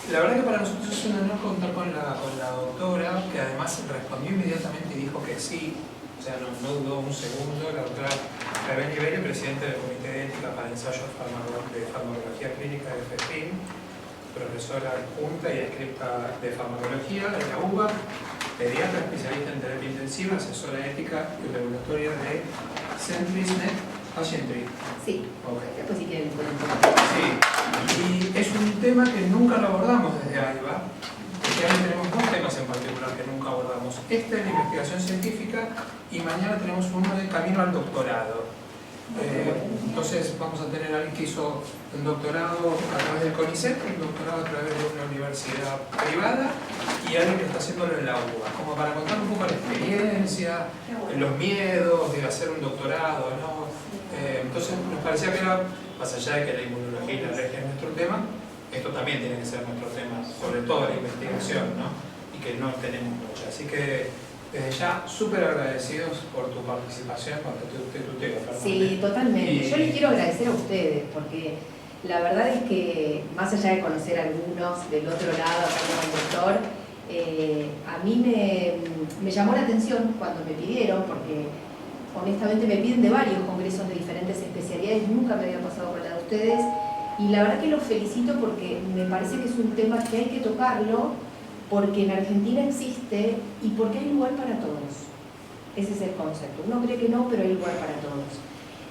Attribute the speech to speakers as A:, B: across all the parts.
A: La verdad que para nosotros es un honor contar con la doctora, que además respondió inmediatamente y dijo que sí, o sea, no dudó un segundo. La doctora Rebeni Iberi, presidente del Comité de Ética para Ensayos de Farmacología Clínica de FEFIN, profesora adjunta y adscripta de farmacología de la UBA, pediatra especialista en terapia intensiva, asesora ética y regulatoria de CentrisNet Patientry.
B: Sí,
A: okay.
B: Después si quieren pueden tomar.
A: Sí, y es un tema que nunca lo abordamos desde AIBA. Este año tenemos dos temas en particular que nunca abordamos. Este es la investigación científica y mañana tenemos uno de camino al doctorado. Entonces vamos a tener a alguien que hizo un doctorado a través del CONICET, un doctorado a través de una universidad privada y alguien que está haciéndolo en la UBA, como para contar un poco la experiencia, los miedos de hacer un doctorado, ¿no? Entonces nos parecía que era, más allá de que la inmunología y la alergia es nuestro tema, esto también tiene que ser nuestro tema, sobre todo la investigación, ¿no? Y que no tenemos mucha. Así que desde ya súper agradecidos por tu participación cuando te tuteo, Fernanda.
B: Sí, totalmente. Yo les quiero agradecer a ustedes porque la verdad es que más allá de conocer a algunos del otro lado, acá como el doctor, a mí me llamó la atención cuando me pidieron, porque honestamente me piden de varios congresos de diferentes especialidades, nunca me había pasado con la de ustedes, y la verdad que los felicito porque me parece que es un tema que hay que tocarlo, porque en Argentina existe y porque hay lugar para todos. Ese es el concepto. Uno cree que no, pero hay lugar para todos.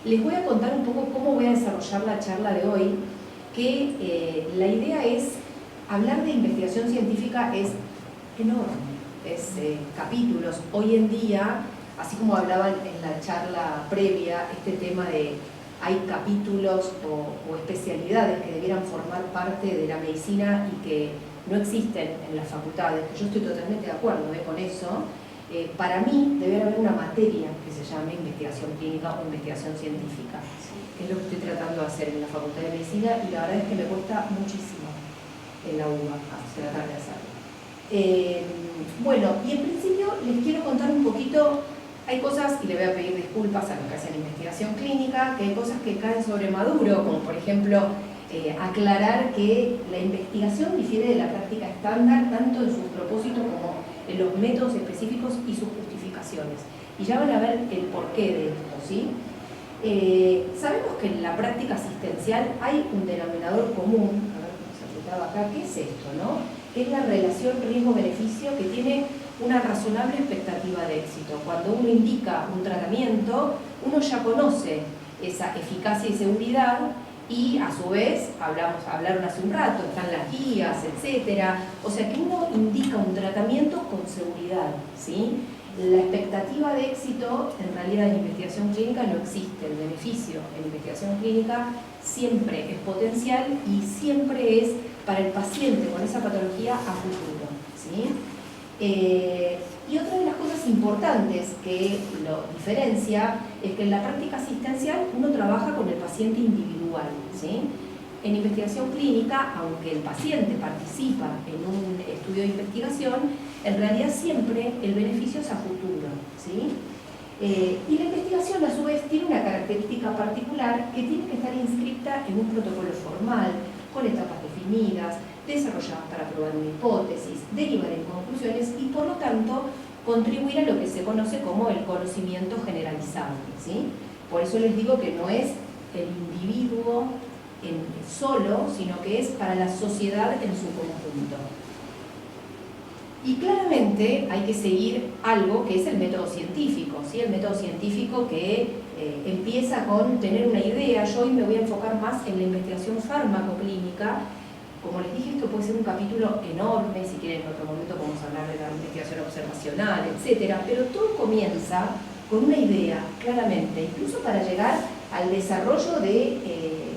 B: Les voy a contar un poco cómo voy a desarrollar la charla de hoy, que la idea es, hablar de investigación científica es enorme, es capítulos. Hoy en día, así como hablaban en la charla previa, este tema de hay capítulos o especialidades que debieran formar parte de la medicina y que no existen en las facultades, que yo estoy totalmente de acuerdo con eso. Para mí debe haber una materia que se llame investigación clínica o investigación científica, que es lo que estoy tratando de hacer en la Facultad de Medicina, y la verdad es que me cuesta muchísimo en la UBA tratar de hacerlo. Bueno, y en principio les quiero contar un poquito. Hay cosas, y le voy a pedir disculpas a los que hacen investigación clínica, que hay cosas que caen sobre maduro, como por ejemplo aclarar que la investigación difiere de la práctica estándar tanto en sus propósitos como en los métodos específicos y sus justificaciones. Y ya van a ver el porqué de esto, ¿sí? Sabemos que en la práctica asistencial hay un denominador común, a ver cómo se apretaba acá, ¿qué es esto, no? Que es la relación riesgo-beneficio que tiene una razonable expectativa de éxito. Cuando uno indica un tratamiento, uno ya conoce esa eficacia y seguridad, y a su vez, hablaron hace un rato, están las guías, etcétera. O sea que uno indica un tratamiento con seguridad, ¿sí? La expectativa de éxito en realidad en investigación clínica no existe. El beneficio en investigación clínica siempre es potencial y siempre es para el paciente con esa patología a futuro, ¿sí? Y otra de las cosas importantes que lo diferencia es que en la práctica asistencial uno trabaja con el paciente individual, ¿sí? En investigación clínica, aunque el paciente participa en un estudio de investigación, en realidad siempre el beneficio es a futuro, ¿sí? Y la investigación a su vez tiene una característica particular que tiene que estar inscrita en un protocolo formal, con etapas definidas, desarrolladas para probar una hipótesis, derivar en conclusiones y por lo tanto contribuir a lo que se conoce como el conocimiento generalizado, ¿sí? Por eso les digo que no es el individuo solo, sino que es para la sociedad en su conjunto. Y claramente hay que seguir algo que es el método científico, ¿sí? El método científico que empieza con tener una idea. Yo hoy me voy a enfocar más en la investigación farmacoclínica. Como les dije, esto puede ser un capítulo enorme, si quieren en otro momento podemos hablar de la investigación observacional, etc. Pero todo comienza con una idea, claramente, incluso para llegar al desarrollo de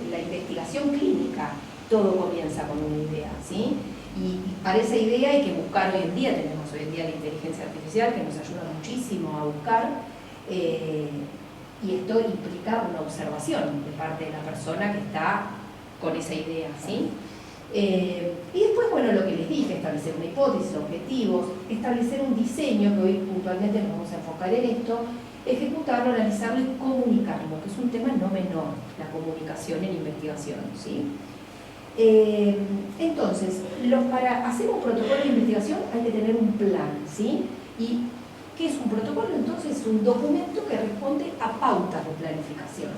B: la investigación clínica. Todo comienza con una idea, ¿sí? Y para esa idea hay que buscar tenemos hoy en día la inteligencia artificial que nos ayuda muchísimo a buscar, y esto implica una observación de parte de la persona que está con esa idea, ¿sí? Y después, bueno, lo que les dije, establecer una hipótesis, objetivos, establecer un diseño, que hoy puntualmente nos vamos a enfocar en esto, ejecutarlo, analizarlo y comunicarlo, que es un tema no menor, la comunicación en investigación, ¿sí? Entonces, para hacer un protocolo de investigación hay que tener un plan, ¿sí? ¿Y qué es un protocolo? Entonces, es un documento que responde a pautas de planificación.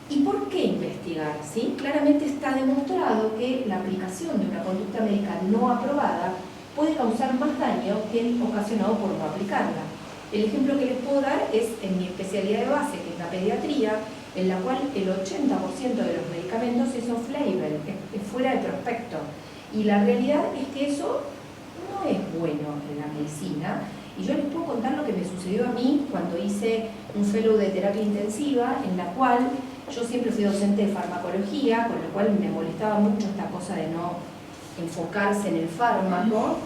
B: ¿Y por qué investigar? ¿Sí? Claramente está demostrado que la aplicación de una conducta médica no aprobada puede causar más daño que el ocasionado por no aplicarla. El ejemplo que les puedo dar es en mi especialidad de base, que es la pediatría, en la cual el 80% de los medicamentos es off-label, es fuera de prospecto. Y la realidad es que eso no es bueno en la medicina. Y yo les puedo contar lo que me sucedió a mí cuando hice un fellow de terapia intensiva, en la cual yo siempre fui docente de farmacología, con lo cual me molestaba mucho esta cosa de no enfocarse en el fármaco,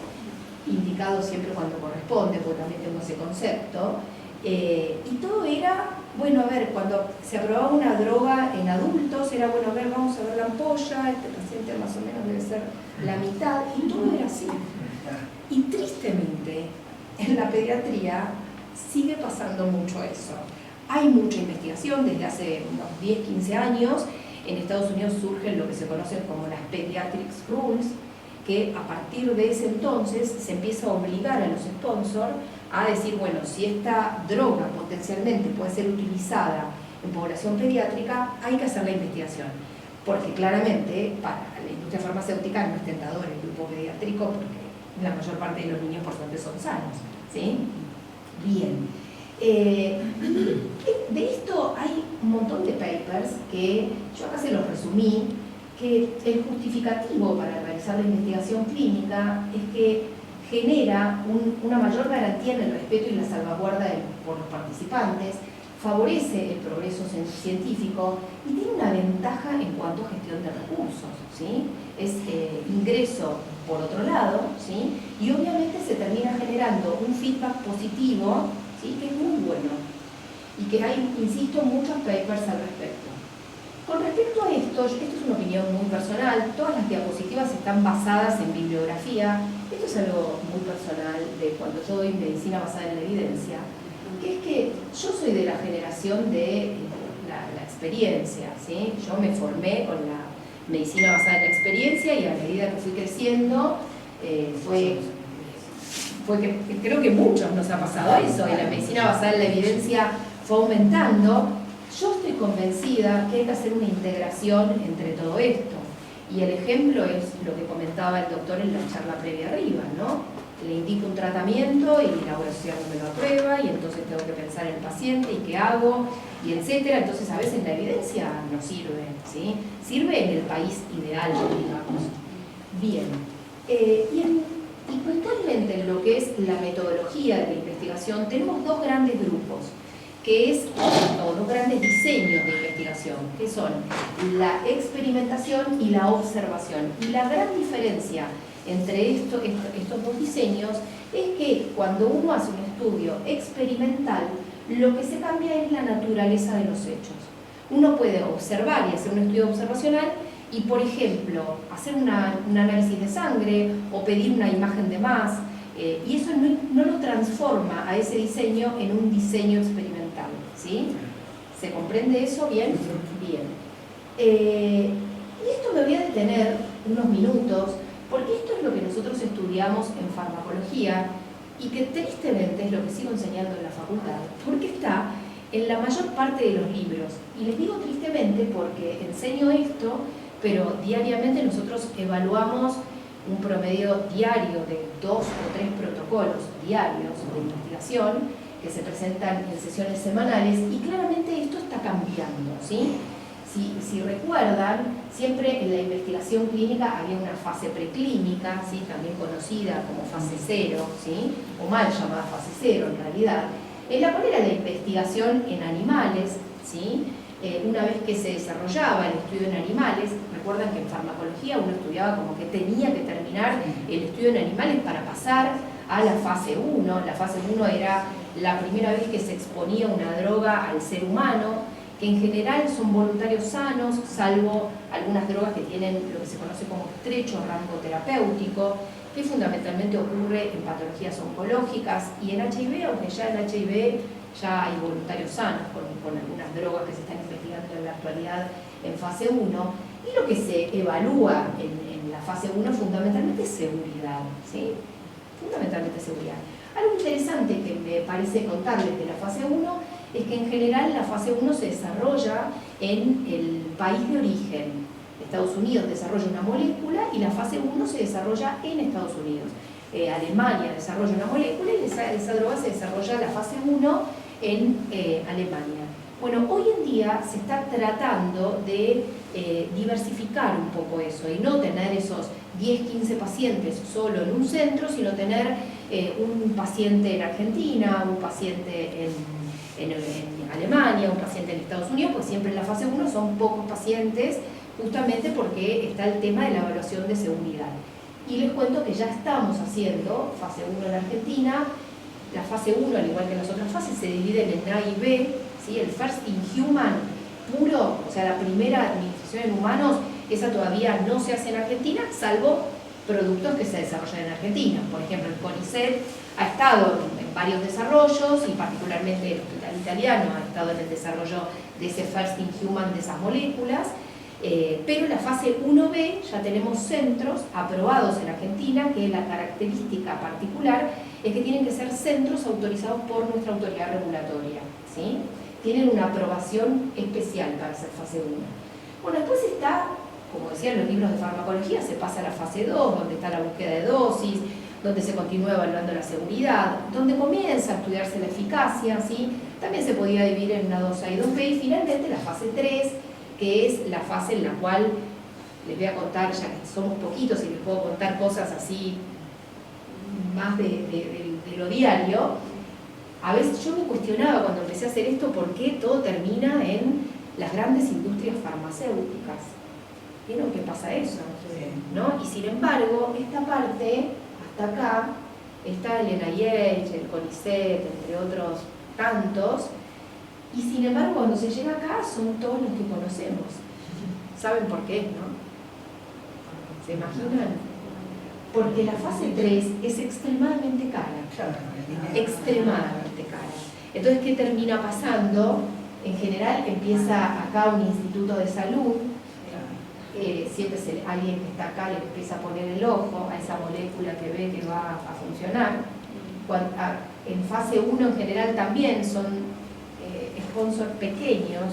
B: indicado siempre cuando corresponde, porque también tengo ese concepto. Y todo era, bueno, a ver, cuando se aprobaba una droga en adultos, era, bueno, a ver, vamos a ver la ampolla, este paciente más o menos debe ser la mitad, y todo era así. Y tristemente, en la pediatría sigue pasando mucho eso. Hay mucha investigación desde hace unos 10, 15 años. En Estados Unidos surgen lo que se conocen como las Pediatrics Rules, que a partir de ese entonces se empieza a obligar a los sponsors a decir, bueno, si esta droga potencialmente puede ser utilizada en población pediátrica, hay que hacer la investigación. Porque claramente para la industria farmacéutica no es tentador el grupo pediátrico, porque la mayor parte de los niños por suerte son sanos, ¿sí? Bien. De esto hay un montón de papers que yo acá se los resumí, que el justificativo para realizar la investigación clínica es que genera una mayor garantía en el respeto y la salvaguarda por los participantes, favorece el progreso científico y tiene una ventaja en cuanto a gestión de recursos, ¿sí? Es ingreso por otro lado, ¿sí? Y obviamente se termina generando un feedback positivo, ¿sí? Que es muy bueno y que hay, insisto, muchos papers al respecto. Con respecto a esto es una opinión muy personal, todas las diapositivas están basadas en bibliografía, esto es algo muy personal de cuando yo doy medicina basada en la evidencia, que es que yo soy de la generación de la experiencia, ¿sí? Yo me formé con la medicina basada en la experiencia y a medida que fui creciendo fue que creo que muchos nos ha pasado eso, y la medicina basada en la evidencia fue aumentando. Yo estoy convencida que hay que hacer una integración entre todo esto. Y el ejemplo es lo que comentaba el doctor en la charla previa arriba, ¿no? Le indico un tratamiento y la universidad no me lo aprueba y entonces tengo que pensar en el paciente y qué hago, y etcétera. Entonces a veces la evidencia no sirve, ¿sí? Sirve en el país ideal, digamos. Bien. Y puntualmente en lo que es la metodología de la investigación tenemos dos grandes grupos, dos grandes diseños de investigación, que son la experimentación y la observación. Y la gran diferencia entre estos dos diseños es que cuando uno hace un estudio experimental, lo que se cambia es la naturaleza de los hechos. Uno puede observar y hacer un estudio observacional y, por ejemplo, hacer un análisis de sangre o pedir una imagen de más, y eso no lo transforma a ese diseño en un diseño experimental, ¿sí? ¿Se comprende eso? ¿Bien? Bien. Y esto me voy a detener unos minutos, porque esto es lo que nosotros estudiamos en farmacología y que tristemente es lo que sigo enseñando en la facultad, porque está en la mayor parte de los libros. Y les digo tristemente porque enseño esto, pero diariamente nosotros evaluamos un promedio diario de 2 o 3 protocolos diarios de investigación que se presentan en sesiones semanales, y claramente esto está cambiando, ¿sí? Si recuerdan, siempre en la investigación clínica había una fase preclínica, ¿sí? También conocida como fase 0, ¿sí? O mal llamada fase 0 en realidad, en la cual era la investigación en animales, ¿sí? Una vez que se desarrollaba el estudio en animales, recuerdan que en farmacología uno estudiaba como que tenía que terminar el estudio en animales para pasar a la fase 1. La fase 1 era la primera vez que se exponía una droga al ser humano, que en general son voluntarios sanos, salvo algunas drogas que tienen lo que se conoce como estrecho rango terapéutico, que fundamentalmente ocurre en patologías oncológicas y en HIV, aunque ya en HIV ya hay voluntarios sanos con algunas drogas que se están investigando en la actualidad en fase 1. Y lo que se evalúa en la fase 1 fundamentalmente es seguridad, ¿sí? Fundamentalmente seguridad. Algo interesante que me parece contarles de la fase 1 es que en general la fase 1 se desarrolla en el país de origen. Estados Unidos desarrolla una molécula y la fase 1 se desarrolla en Estados Unidos. Alemania desarrolla una molécula y esa droga se desarrolla la fase 1 en Alemania. Bueno, hoy en día se está tratando de diversificar un poco eso y no tener esos 10, 15 pacientes solo en un centro, sino tener un paciente en Argentina, un paciente en Alemania, un paciente en Estados Unidos, pues siempre en la fase 1 son pocos pacientes, justamente porque está el tema de la evaluación de seguridad. Y les cuento que ya estamos haciendo fase 1 en Argentina. La fase 1, al igual que las otras fases, se dividen en A y B, ¿sí? El first in human puro, o sea, la primera administración en humanos, esa todavía no se hace en Argentina, salvo productos que se desarrollan en Argentina. Por ejemplo, el CONICET ha estado en varios desarrollos, y particularmente el Hospital Italiano ha estado en el desarrollo de ese first in human de esas moléculas. Pero en la fase 1B ya tenemos centros aprobados en Argentina, que la característica particular es que tienen que ser centros autorizados por nuestra autoridad regulatoria, ¿sí? Tienen una aprobación especial para hacer fase 1. Bueno, después está, como decían los libros de farmacología, se pasa a la fase 2, donde está la búsqueda de dosis, donde se continúa evaluando la seguridad, donde comienza a estudiarse la eficacia, ¿sí? También se podía dividir en una 2A y 2B, y finalmente la fase 3, que es la fase en la cual les voy a contar, ya que somos poquitos y les puedo contar cosas así más de lo diario. A veces yo me cuestionaba cuando empecé a hacer esto por qué todo termina en las grandes industrias farmacéuticas. ¿Vieron qué pasa eso? ¿No? Y sin embargo, esta parte, hasta acá, está el NIH, el CONICET, entre otros tantos. Y sin embargo, cuando se llega acá, son todos los que conocemos. ¿Saben por qué, no? ¿Se imaginan? Porque la fase 3 es extremadamente cara. Extremadamente cara. Entonces, ¿qué termina pasando? En general, empieza acá un instituto de salud. Siempre alguien que está acá le empieza a poner el ojo a esa molécula que ve que va a funcionar. En fase 1 en general también son sponsors pequeños,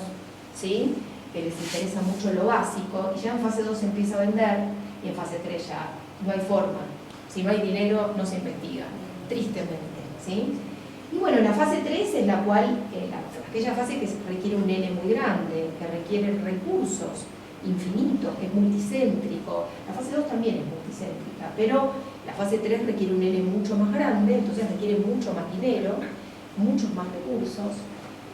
B: ¿sí? Que les interesa mucho lo básico, y ya en fase 2 se empieza a vender, y en fase 3 ya no hay forma. Si no hay dinero, no se investiga, tristemente, ¿sí? Y bueno, la fase 3 es la cual, aquella fase que requiere un N muy grande, que requiere recursos infinitos, que es multicéntrico. La fase 2 también es multicéntrica, pero la fase 3 requiere un N mucho más grande, entonces requiere mucho más dinero, muchos más recursos.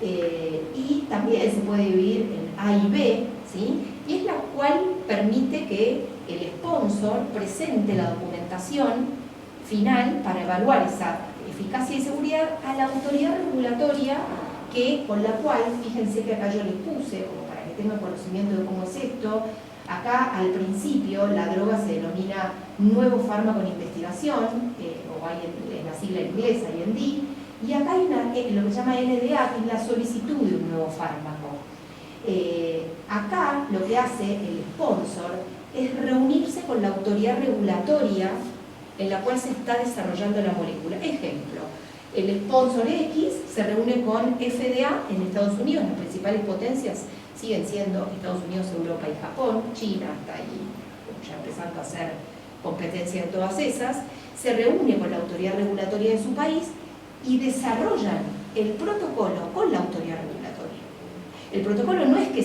B: Y también se puede dividir en A y B, ¿sí? Y es la cual permite que el sponsor presente la documentación final para evaluar esa eficacia y seguridad a la autoridad regulatoria, con la cual, fíjense que acá yo les puse, como para que tengan conocimiento de cómo es esto. Acá al principio la droga se denomina nuevo fármaco en investigación, o hay en la sigla inglesa, IND. Y acá hay lo que se llama NDA, que es la solicitud de un nuevo fármaco. Acá lo que hace el sponsor es reunirse con la autoridad regulatoria en la cual se está desarrollando la molécula. Ejemplo, el sponsor X se reúne con FDA en Estados Unidos. Las principales potencias siguen siendo Estados Unidos, Europa y Japón. China está ahí ya empezando a hacer competencia en todas esas. Se reúne con la autoridad regulatoria de su país y desarrollan el protocolo con la autoridad regulatoria. El protocolo no es que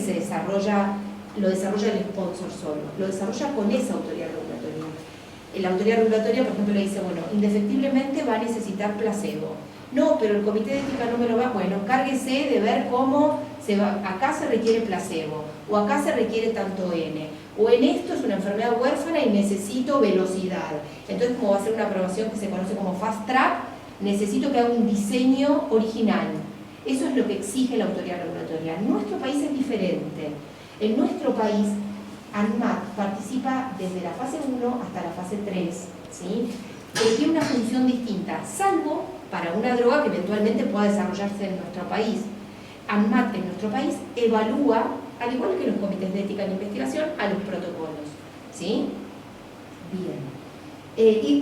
B: lo desarrolla el sponsor solo, lo desarrolla con esa autoridad regulatoria. La autoridad regulatoria, por ejemplo, le dice, bueno, indefectiblemente va a necesitar placebo. No, pero el comité de ética no me lo va. Bueno, cárguese de ver cómo acá se requiere placebo, o acá se requiere tanto N, o en esto es una enfermedad huérfana y necesito velocidad. Entonces, como va a ser una aprobación que se conoce como fast track, necesito que haga un diseño original. Eso es lo que exige la autoridad regulatoria. En nuestro país es diferente. En nuestro país, ANMAT participa desde la fase 1 hasta la fase 3, ¿sí? Pero tiene una función distinta, salvo para una droga que eventualmente pueda desarrollarse en nuestro país. ANMAT en nuestro país evalúa al igual que los comités de ética en investigación, a los protocolos. ¿Sí? Bien. Y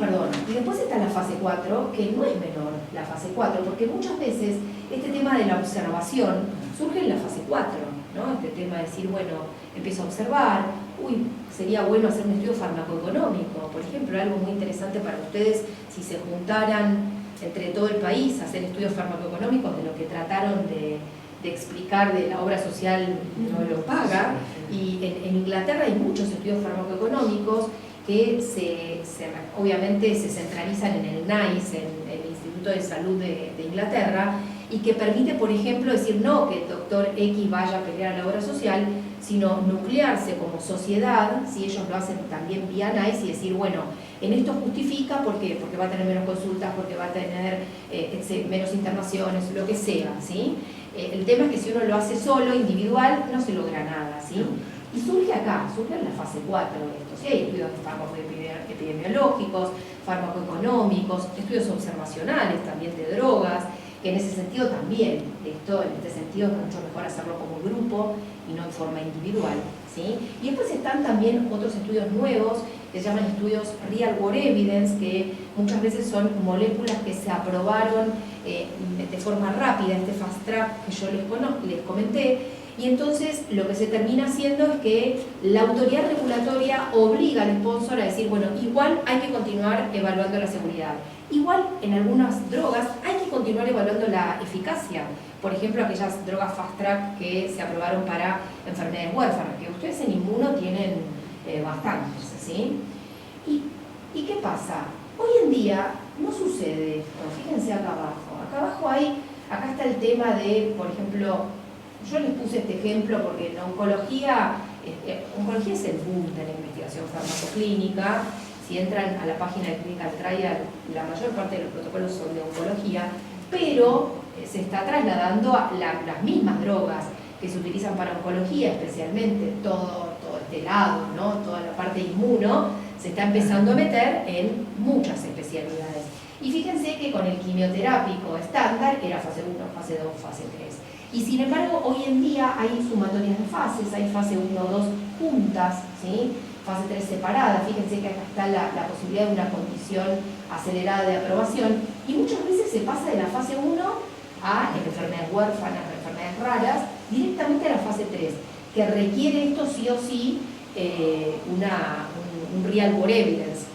B: después está la fase 4, que no es menor la fase 4, porque muchas veces este tema de la observación surge en la fase 4, ¿no? Este tema de decir, bueno, empiezo a observar, sería bueno hacer un estudio farmacoeconómico, por ejemplo, algo muy interesante para ustedes, si se juntaran entre todo el país a hacer estudios farmacoeconómicos de lo que trataron de explicar de la obra social no lo paga, y en Inglaterra hay muchos estudios farmacoeconómicos que obviamente se centralizan en el NICE, en el Instituto de Salud de Inglaterra, y que permite, por ejemplo, decir no que el doctor X vaya a pelear a la obra social, sino nuclearse como sociedad, si ellos lo hacen también vía NICE, y decir, bueno, en esto justifica, ¿por qué? Porque va a tener menos consultas, porque va a tener menos internaciones, lo que sea, ¿sí? El tema es que si uno lo hace solo, individual, no se logra nada, ¿sí? Y surge acá, surge en la fase 4 esto, ¿sí? Hay estudios de fármacos epidemiológicos, fármacoeconómicos, estudios observacionales también de drogas, que en ese sentido también, en este sentido es mucho mejor hacerlo como grupo y no en forma individual, ¿sí? Y después están también otros estudios nuevos que se llaman estudios Real World Evidence, que muchas veces son moléculas que se aprobaron de forma rápida, este fast track que yo les comenté. Y entonces lo que se termina haciendo es que la autoridad regulatoria obliga al sponsor a decir, bueno, igual hay que continuar evaluando la seguridad. Igual en algunas drogas hay que continuar evaluando la eficacia. Por ejemplo, aquellas drogas fast track que se aprobaron para enfermedades huérfanas, que ustedes en Inmuno tienen bastantes, ¿sí? ¿Y qué pasa? Hoy en día no sucede esto. Fíjense acá abajo. Acá está el tema de, por ejemplo, yo les puse este ejemplo porque en oncología es el boom de la investigación farmacoclínica. Si entran a la página de Clinical Trial, la mayor parte de los protocolos son de oncología, pero se está trasladando a las mismas drogas que se utilizan para oncología, especialmente todo este lado, ¿no? Toda la parte inmuno, se está empezando a meter en muchas especialidades. Y fíjense que con el quimioterápico estándar era fase 1, fase 2, fase 3. Y sin embargo, hoy en día hay sumatorias de fases, hay fase 1 o 2 juntas, ¿sí? Fase 3 separada. Fíjense que acá está la posibilidad de una condición acelerada de aprobación, y muchas veces se pasa de la fase 1 a enfermedades huérfanas, enfermedades raras, directamente a la fase 3, que requiere esto sí o sí un real world evidence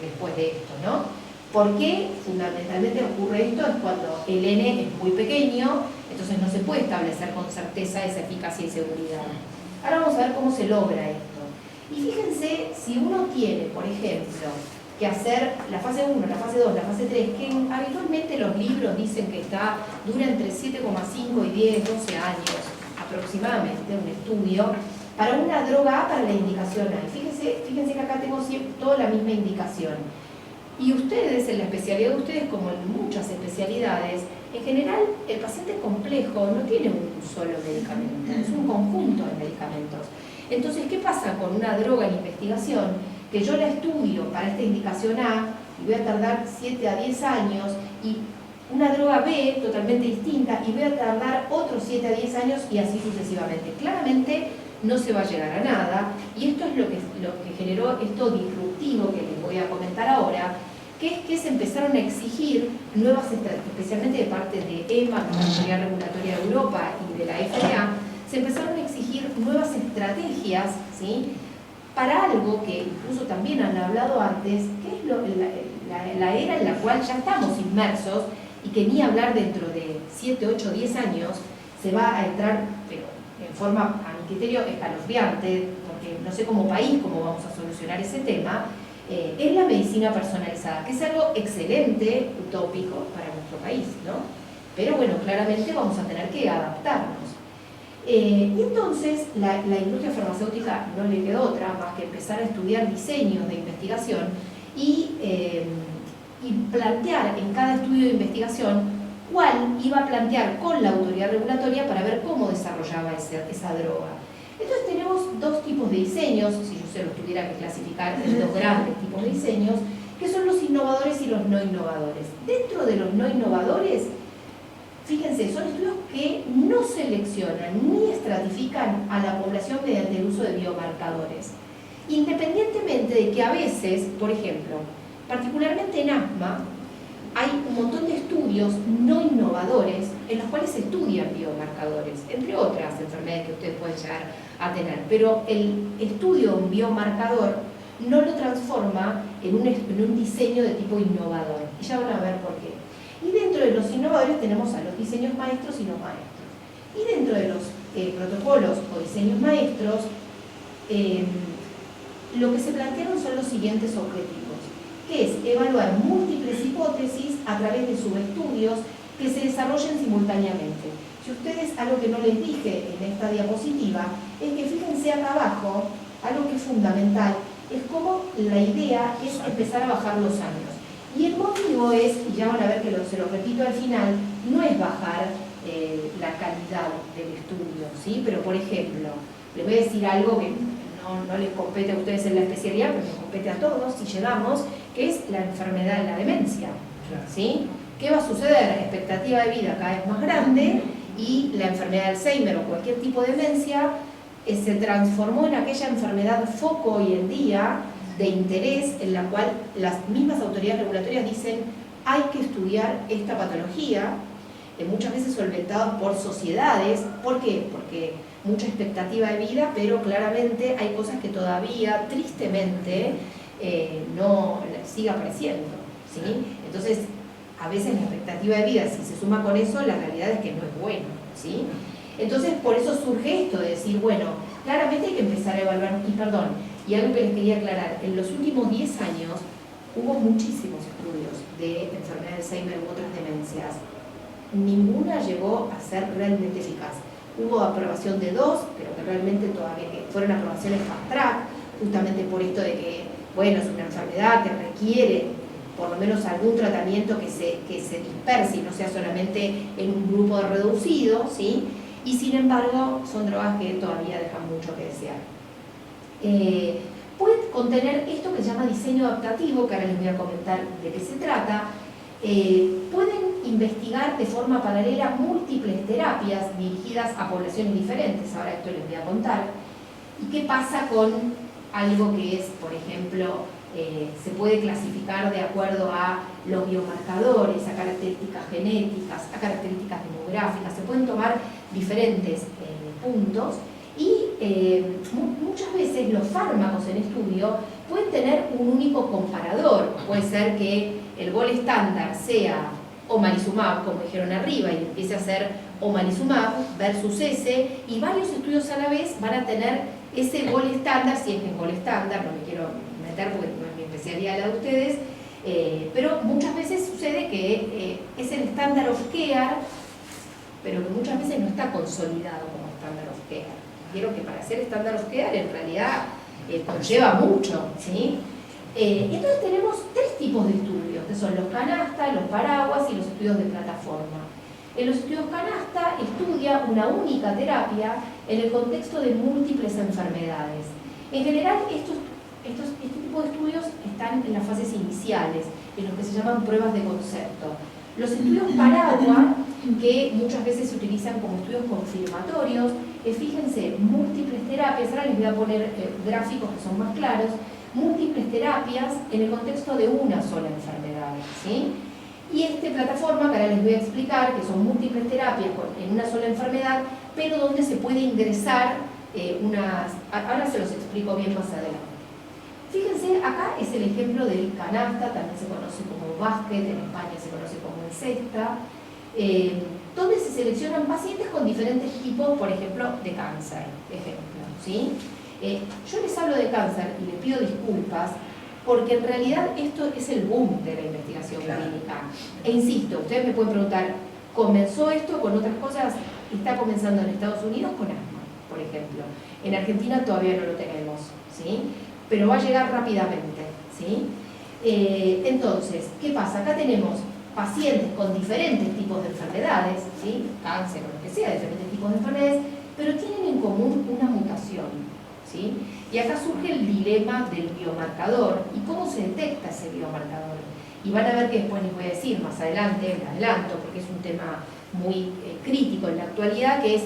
B: después de esto, ¿no? ¿Por qué fundamentalmente ocurre esto? Es cuando el N es muy pequeño, entonces no se puede establecer con certeza esa eficacia y seguridad. Ahora vamos a ver cómo se logra esto. Y fíjense, si uno tiene, por ejemplo, que hacer la fase 1, la fase 2, la fase 3, que habitualmente los libros dicen que dura entre 7,5 y 10, 12 años aproximadamente, un estudio, para una droga A para la indicación A. Y fíjense que acá tengo toda la misma indicación. Y ustedes, en la especialidad de ustedes, como en muchas especialidades, en general el paciente complejo no tiene un solo medicamento, es un conjunto de medicamentos. Entonces, ¿qué pasa con una droga en investigación? Que yo la estudio para esta indicación A y voy a tardar 7 a 10 años, y una droga B totalmente distinta y voy a tardar otros 7 a 10 años, y así sucesivamente. Claramente no se va a llegar a nada, y esto es lo que generó esto disruptivo que les voy a comentar ahora, que es que se empezaron a exigir nuevas estrategias, especialmente de parte de EMA, la Autoridad Regulatoria de Europa, y de la FDA, se empezaron a exigir nuevas estrategias, ¿sí?, para algo que incluso también han hablado antes, que es la era en la cual ya estamos inmersos, y que ni hablar dentro de 7, 8, 10 años se va a entrar, pero en forma, a mi criterio, escalofriante, porque no sé como país cómo vamos a solucionar ese tema, es la medicina personalizada, que es algo excelente, utópico para nuestro país, ¿no? Pero bueno, claramente vamos a tener que adaptarnos. Y entonces la industria farmacéutica no le quedó otra más que empezar a estudiar diseños de investigación y plantear en cada estudio de investigación cuál iba a plantear con la autoridad regulatoria para ver cómo desarrollaba esa droga. Entonces tenemos dos tipos de diseños, si yo se los tuviera que clasificar en dos grandes tipos de diseños, que son los innovadores y los no innovadores. Dentro de los no innovadores Fíjense, son estudios que no seleccionan ni estratifican a la población mediante el uso de biomarcadores. Independientemente de que a veces, por ejemplo, particularmente en asma, hay un montón de estudios no innovadores en los cuales se estudian biomarcadores, entre otras enfermedades que ustedes pueden llegar a tener. Pero el estudio de un biomarcador no lo transforma en un diseño de tipo innovador. Y ya van a ver por qué. Y dentro de los innovadores tenemos a los diseños maestros y no maestros. Y dentro de los protocolos o diseños maestros, lo que se plantearon son los siguientes objetivos, que es evaluar múltiples hipótesis a través de subestudios que se desarrollen simultáneamente. Si ustedes, algo que no les dije en esta diapositiva, es que fíjense acá abajo, algo que es fundamental, es cómo la idea es empezar a bajar los años. Y el motivo es, y ya van a ver que se lo repito al final, no es bajar la calidad del estudio, ¿sí? Pero por ejemplo, les voy a decir algo que no les compete a ustedes en la especialidad, pero nos compete a todos si llegamos, que es la enfermedad de la demencia, ¿sí? ¿Qué va a suceder? La expectativa de vida cada vez más grande y la enfermedad de Alzheimer o cualquier tipo de demencia se transformó en aquella enfermedad foco hoy en día de interés en la cual las mismas autoridades regulatorias dicen hay que estudiar esta patología, muchas veces solventadas por sociedades. ¿Por qué? Porque mucha expectativa de vida, pero claramente hay cosas que todavía, tristemente, no sigue apareciendo, ¿sí? Entonces, a veces la expectativa de vida, si se suma con eso, la realidad es que no es bueno, ¿sí? Entonces, por eso surge esto de decir, bueno, claramente hay que empezar a evaluar, y algo que les quería aclarar, en los últimos 10 años hubo muchísimos estudios de enfermedad de Alzheimer u otras demencias. Ninguna llegó a ser realmente eficaz. Hubo aprobación de 2, pero que realmente todavía fueron aprobaciones fast track, justamente por esto de que, bueno, es una enfermedad que requiere por lo menos algún tratamiento que se disperse y no sea solamente en un grupo reducido, ¿sí? Y sin embargo, son drogas que todavía dejan mucho que desear. Puede contener esto que se llama diseño adaptativo, que ahora les voy a comentar de qué se trata. Pueden investigar de forma paralela múltiples terapias dirigidas a poblaciones diferentes, ahora esto les voy a contar. ¿Y qué pasa con algo que es, por ejemplo, se puede clasificar de acuerdo a los biomarcadores, a características genéticas, a características demográficas? Se pueden tomar diferentes puntos y muchas veces los fármacos en estudio pueden tener un único comparador. Puede ser que el gol estándar sea omalizumab, como dijeron arriba, y empiece a ser omalizumab versus ese, y varios estudios a la vez van a tener ese gol estándar, si es que es gol estándar, no me quiero meter porque no es mi especialidad la de ustedes, pero muchas veces sucede que es el standard of care, pero que muchas veces no está consolidado como standard of care. Quiero que para ser standard of care en realidad conlleva mucho, ¿sí? Entonces tenemos 3 tipos de estudios, que son los canasta, los paraguas y los estudios de plataforma. En los estudios canasta estudia una única terapia en el contexto de múltiples enfermedades. En general, este tipo de estudios están en las fases iniciales, en los que se llaman pruebas de concepto. Los estudios paraguas, que muchas veces se utilizan como estudios confirmatorios, fíjense, múltiples terapias, ahora les voy a poner gráficos que son más claros, múltiples terapias en el contexto de una sola enfermedad, ¿sí? Y plataforma que ahora les voy a explicar, que son múltiples terapias en una sola enfermedad, pero donde se puede ingresar ahora se los explico bien más adelante. Fíjense, acá es el ejemplo del canasta, también se conoce como básquet, en España se conoce como el cesta, donde se seleccionan pacientes con diferentes tipos, por ejemplo, de cáncer, ¿sí? Yo les hablo de cáncer y les pido disculpas, porque en realidad esto es el boom de la investigación clínica. E insisto, ustedes me pueden preguntar, ¿comenzó esto con otras cosas? Está comenzando en Estados Unidos con asma, por ejemplo. En Argentina todavía no lo tenemos, ¿sí? Pero va a llegar rápidamente, ¿sí? Entonces, ¿qué pasa? Acá tenemos pacientes con diferentes tipos de enfermedades, ¿sí? Cáncer o lo que sea, diferentes tipos de enfermedades, pero tienen en común una mutación, ¿sí? Y acá surge el dilema del biomarcador y cómo se detecta ese biomarcador. Y van a ver que después les voy a decir más adelante, me adelanto, porque es un tema muy crítico en la actualidad, que es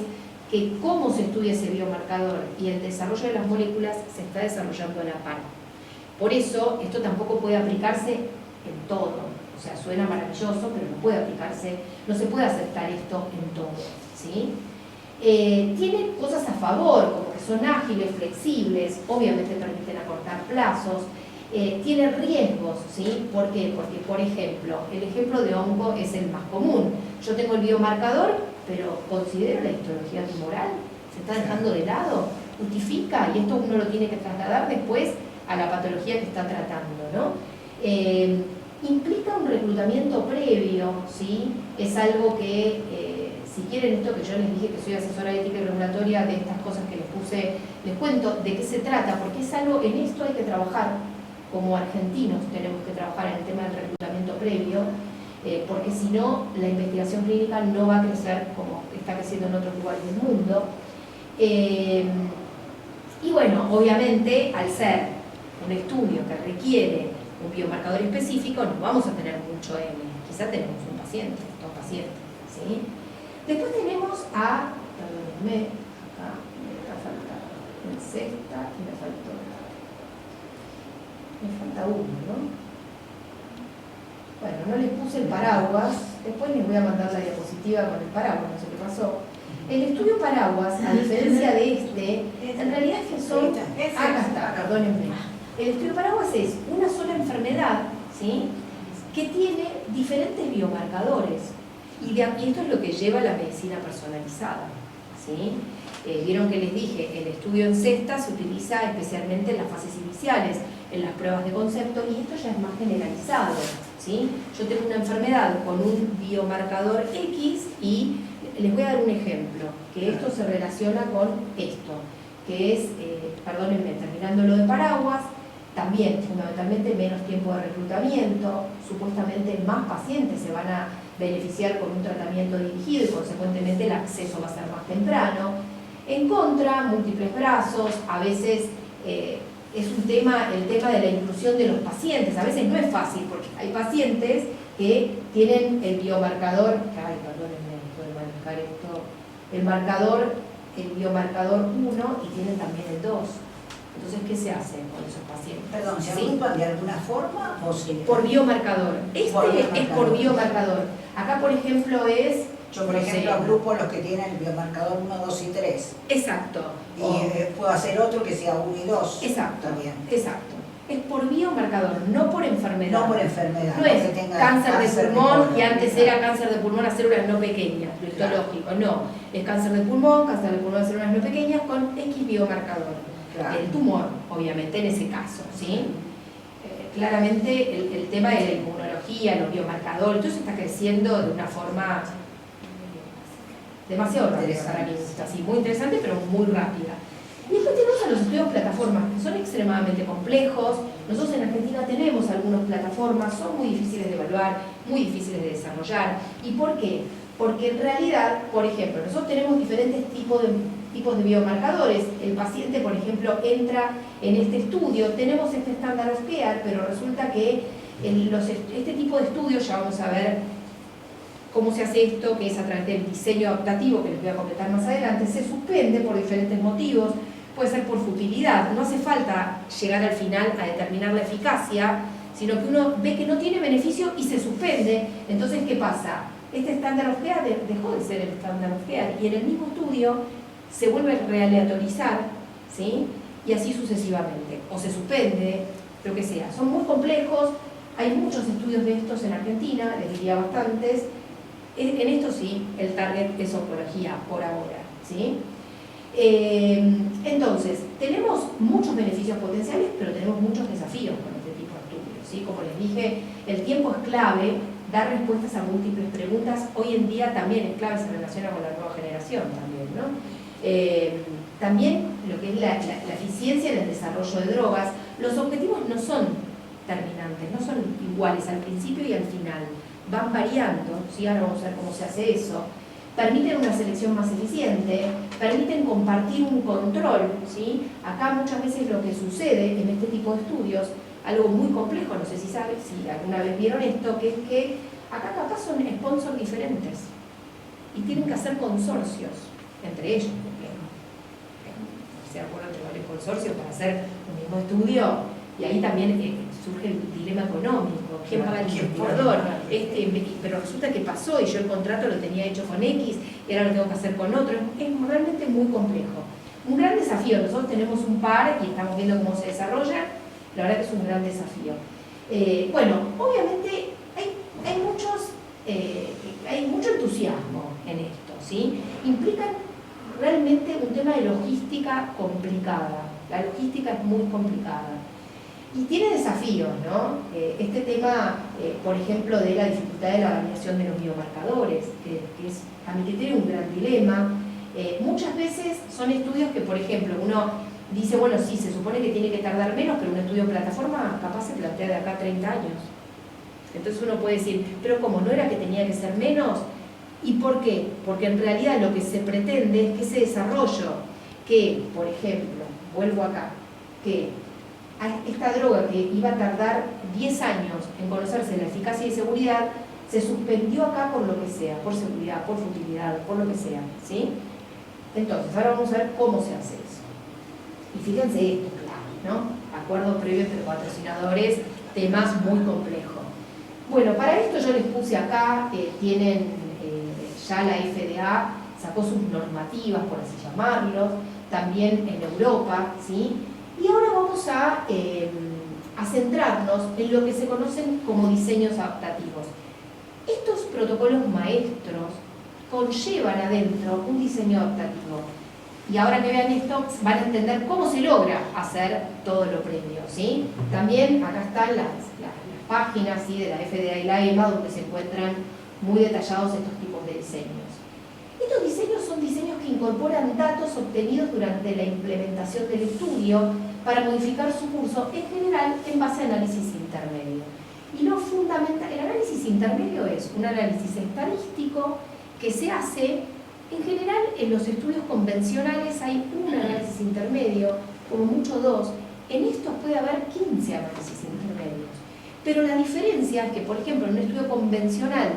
B: que cómo se estudia ese biomarcador y el desarrollo de las moléculas se está desarrollando a la par. Por eso, esto tampoco puede aplicarse en todo. O sea, suena maravilloso, pero no puede aplicarse, no se puede aceptar esto en todo, ¿sí? Tiene cosas a favor, como que son ágiles, flexibles, obviamente permiten acortar plazos, tiene riesgos, ¿sí? ¿Por qué? Porque, por ejemplo, el ejemplo de hongo es el más común. Yo tengo el biomarcador, pero considero la histología tumoral, se está dejando de lado, justifica, y esto uno lo tiene que trasladar después a la patología que está tratando, ¿no? Implica un reclutamiento previo, ¿sí? Es algo que, si quieren esto que yo les dije que soy asesora de ética y regulatoria, de estas cosas que les puse, les cuento de qué se trata, porque es algo, en esto hay que trabajar, como argentinos tenemos que trabajar en el tema del reclutamiento previo, porque si no, la investigación clínica no va a crecer como está creciendo en otros lugares del mundo. Y bueno, obviamente, al ser un estudio que requiere un biomarcador específico, no vamos a tener mucho N, quizá tenemos un paciente, dos pacientes, ¿sí? Después tenemos a, perdónenme, acá me está faltando en sexta y me falta uno, ¿no? Bueno, no les puse el paraguas, después les voy a mandar la diapositiva con el paraguas, no sé qué pasó. El estudio paraguas, a diferencia de este, en realidad es que son, acá está, perdónenme. El estudio paraguas es una sola enfermedad, ¿sí? Que tiene diferentes biomarcadores. Y esto es lo que lleva a la medicina personalizada, ¿sí? Vieron que les dije, el estudio en cesta se utiliza especialmente en las fases iniciales, en las pruebas de concepto, y esto ya es más generalizado, ¿sí? Yo tengo una enfermedad con un biomarcador X y les voy a dar un ejemplo, que esto se relaciona con esto, que es, perdónenme, terminando lo de paraguas, también fundamentalmente menos tiempo de reclutamiento, supuestamente más pacientes se van a beneficiar con un tratamiento dirigido y consecuentemente el acceso va a ser más temprano. En contra, múltiples brazos, a veces es un tema, el tema de la inclusión de los pacientes, a veces no es fácil porque hay pacientes que tienen el biomarcador, ay, perdónenme, puedo manejar esto, el biomarcador 1 y tienen también el 2. Entonces, ¿qué se hace con esos pacientes?
C: Perdón, ¿se agrupan de alguna forma o sí?
B: Por biomarcador. Este es por biomarcador. Acá, por ejemplo, es...
C: Yo, por ejemplo, agrupo los que tienen el biomarcador 1, 2 y 3.
B: Exacto.
C: Y puedo hacer otro que sea 1 y 2.
B: Exacto.
C: También.
B: Exacto. Es por biomarcador, no por enfermedad.
C: No por enfermedad.
B: No es
C: que tenga
B: cáncer de pulmón y antes era cáncer de pulmón a células no pequeñas, lo histológico. No, es cáncer de pulmón a células no pequeñas con X biomarcador. Claro. El tumor, obviamente, en ese caso, ¿sí? Claramente el tema de la inmunología, los biomarcadores, todo eso está creciendo de una forma demasiado rápida para mí, así, muy interesante, pero muy rápida. Y después tenemos a los estudios plataformas, que son extremadamente complejos. Nosotros en Argentina tenemos algunas plataformas, son muy difíciles de evaluar, muy difíciles de desarrollar. ¿Y por qué? Porque en realidad, por ejemplo, nosotros tenemos diferentes tipos de biomarcadores. El paciente, por ejemplo, entra en este estudio, tenemos este estándar of care, pero resulta que este tipo de estudios, ya vamos a ver cómo se hace esto, que es a través del diseño adaptativo, que les voy a comentar más adelante, se suspende por diferentes motivos, puede ser por futilidad, no hace falta llegar al final a determinar la eficacia, sino que uno ve que no tiene beneficio y se suspende. Entonces, ¿qué pasa? Este estándar of care dejó de ser el estándar of care y en el mismo estudio se vuelve a realeatorizar, ¿sí? Y así sucesivamente, o se suspende, lo que sea. Son muy complejos, hay muchos estudios de estos en Argentina, les diría bastantes. En esto sí, el target es oncología por ahora, ¿sí? Entonces, tenemos muchos beneficios potenciales, pero tenemos muchos desafíos con este tipo de estudios, ¿sí? Como les dije, el tiempo es clave, dar respuestas a múltiples preguntas, hoy en día también es clave, se relaciona con la nueva generación también, ¿no? También lo que es la eficiencia en el desarrollo de drogas, los objetivos no son terminantes, no son iguales al principio y al final, van variando, ¿sí? Ahora vamos a ver cómo se hace eso, permiten una selección más eficiente, permiten compartir un control, ¿sí? Acá muchas veces lo que sucede en este tipo de estudios, algo muy complejo, no sé si saben, si alguna vez vieron esto, que es que acá capaz son sponsors diferentes. y tienen que hacer consorcios entre ellos, porque se acuerdan de varios consorcios para hacer un mismo estudio, y ahí también surge el dilema económico, ¿quién paga el investigador? Pero resulta que pasó y yo el contrato lo tenía hecho con X y ahora lo tengo que hacer con otro, es realmente muy complejo. Un gran desafío, nosotros tenemos un par y estamos viendo cómo se desarrolla, la verdad que es un gran desafío. Bueno, obviamente hay mucho entusiasmo en esto, ¿sí? Implican realmente un tema de logística complicada, la logística es muy complicada. Y tiene desafíos, ¿no? Este tema, por ejemplo, de la dificultad de la variación de los biomarcadores, que es a mi criterio un gran dilema. Muchas veces son estudios que, por ejemplo, uno dice, bueno, sí, se supone que tiene que tardar menos, pero un estudio plataforma capaz se plantea de acá a 30 años. Entonces uno puede decir, pero como no era que tenía que ser menos, ¿y por qué? Porque en realidad lo que se pretende es que ese desarrollo, que, por ejemplo, vuelvo acá, que esta droga que iba a tardar 10 años en conocerse la eficacia y seguridad, se suspendió acá por lo que sea, por seguridad, por futilidad, por lo que sea, ¿sí? Entonces, ahora vamos a ver cómo se hace eso. Y fíjense esto, claro, ¿no? Acuerdos previos entre patrocinadores, temas muy complejos. Bueno, para esto yo les puse acá, tienen ya la FDA sacó sus normativas, por así llamarlo, también en Europa, ¿sí? Y ahora vamos a centrarnos en lo que se conocen como diseños adaptativos. Estos protocolos maestros conllevan adentro un diseño adaptativo. Y ahora que vean esto, van a entender cómo se logra hacer todo lo previo, ¿sí? También acá están las páginas, ¿sí?, de la FDA y la EMA, donde se encuentran muy detallados estos tipos de diseños. Estos diseños son diseños que incorporan datos obtenidos durante la implementación del estudio para modificar su curso, en general en base a análisis intermedio. Y lo fundamental, el análisis intermedio es un análisis estadístico que se hace, en general en los estudios convencionales hay un análisis intermedio, como mucho dos, en estos puede haber 15 análisis intermedios. Pero la diferencia es que, por ejemplo, en un estudio convencional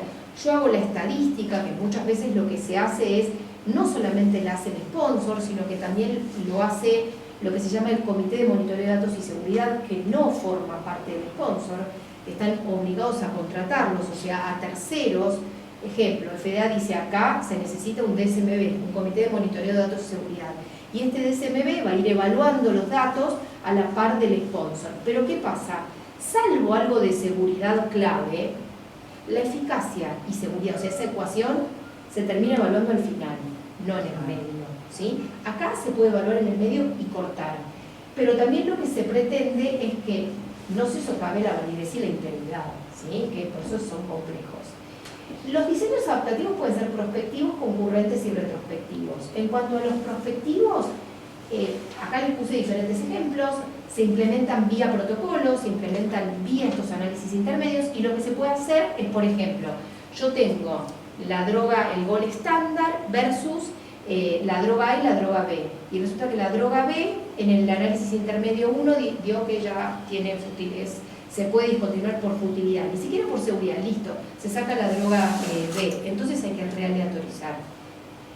B: yo hago la estadística, que muchas veces lo que se hace es, no solamente la hace el sponsor, sino que también lo hace lo que se llama el Comité de Monitoreo de Datos y Seguridad, que no forma parte del sponsor, que están obligados a contratarlos, o sea, a terceros. Ejemplo, FDA dice acá se necesita un DSMB, un Comité de Monitoreo de Datos y Seguridad, y este DSMB va a ir evaluando los datos a la par del sponsor. Pero ¿qué pasa? Salvo algo de seguridad clave, la eficacia y seguridad, o sea, esa ecuación se termina evaluando al final, no en el medio, ¿sí? Acá se puede evaluar en el medio y cortar, pero también lo que se pretende es que no se socave la validez y la integridad, ¿sí?, que por eso son complejos. Los diseños adaptativos pueden ser prospectivos, concurrentes y retrospectivos. En cuanto a los prospectivos, acá les puse diferentes ejemplos. Se implementan vía protocolos, se implementan vía estos análisis intermedios, y lo que se puede hacer es, por ejemplo, yo tengo la droga, el gol estándar versus la droga A y la droga B, y resulta que la droga B en el análisis intermedio 1 dio que ya tiene futilidad, se puede discontinuar por futilidad, ni siquiera por seguridad, listo, se saca la droga B, entonces hay que realeatorizar.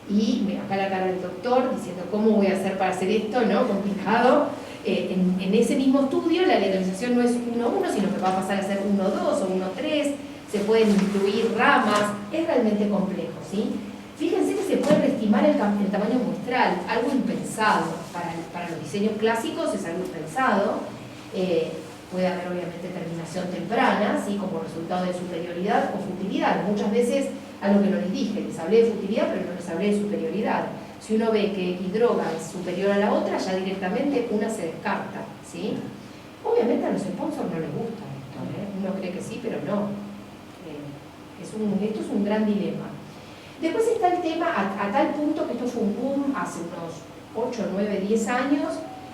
B: Y acá la cara del doctor diciendo cómo voy a hacer para hacer esto, ¿no? Complicado. En ese mismo estudio la aleatorización no es 1-1, sino que va a pasar a ser 1-2 o 1-3, se pueden incluir ramas, es realmente complejo, ¿sí? Fíjense que se puede reestimar el tamaño muestral, algo impensado. Para los diseños clásicos es algo impensado. Puede haber obviamente terminación temprana, ¿sí?, como resultado de superioridad o futilidad. Muchas veces, algo que no les dije, les hablé de futilidad pero no les hablé de superioridad. Si uno ve que X droga es superior a la otra, ya directamente una se descarta, ¿sí? Obviamente a los sponsors no les gusta esto, ¿eh? Uno cree que sí, pero no. Esto es un gran dilema. Después está el tema, a tal punto que esto fue un boom hace unos 8, 9, 10 años,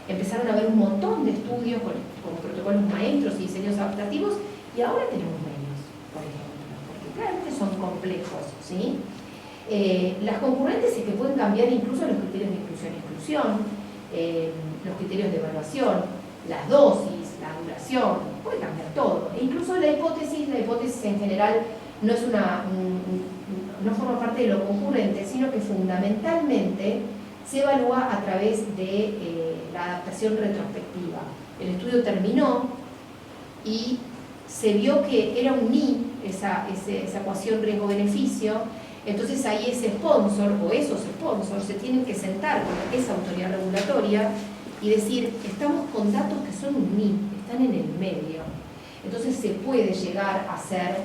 B: empezaron a haber un montón de estudios con protocolos maestros y diseños adaptativos, y ahora tenemos menos, por ejemplo, porque claramente son complejos, ¿sí? Las concurrentes es que pueden cambiar incluso los criterios de inclusión y exclusión, los criterios de evaluación, las dosis, la duración, puede cambiar todo. E incluso la hipótesis en general no es no forma parte de lo concurrente, sino que fundamentalmente se evalúa a través de la adaptación retrospectiva. El estudio terminó y se vio que era un NI, esa ecuación riesgo-beneficio. Entonces ahí ese sponsor o esos sponsors se tienen que sentar con esa autoridad regulatoria y decir, estamos con datos que son un NI, están en el medio. Entonces se puede llegar a hacer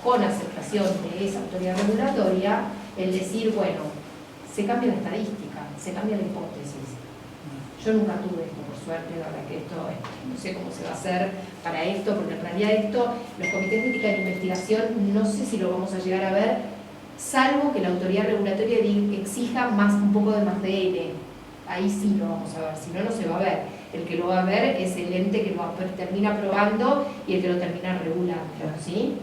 B: con aceptación de esa autoridad regulatoria el decir, bueno, se cambia la estadística, se cambia la hipótesis. Yo nunca tuve esto, por suerte, la verdad que esto, no sé cómo se va a hacer para esto, porque en realidad esto, los comités de ética de investigación, no sé si lo vamos a llegar a ver, salvo que la autoridad regulatoria exija un poco de más de N. Ahí sí lo vamos a ver, si no, no se va a ver. El que lo va a ver es el ente que lo termina aprobando y el que lo termina regulando, ¿sí?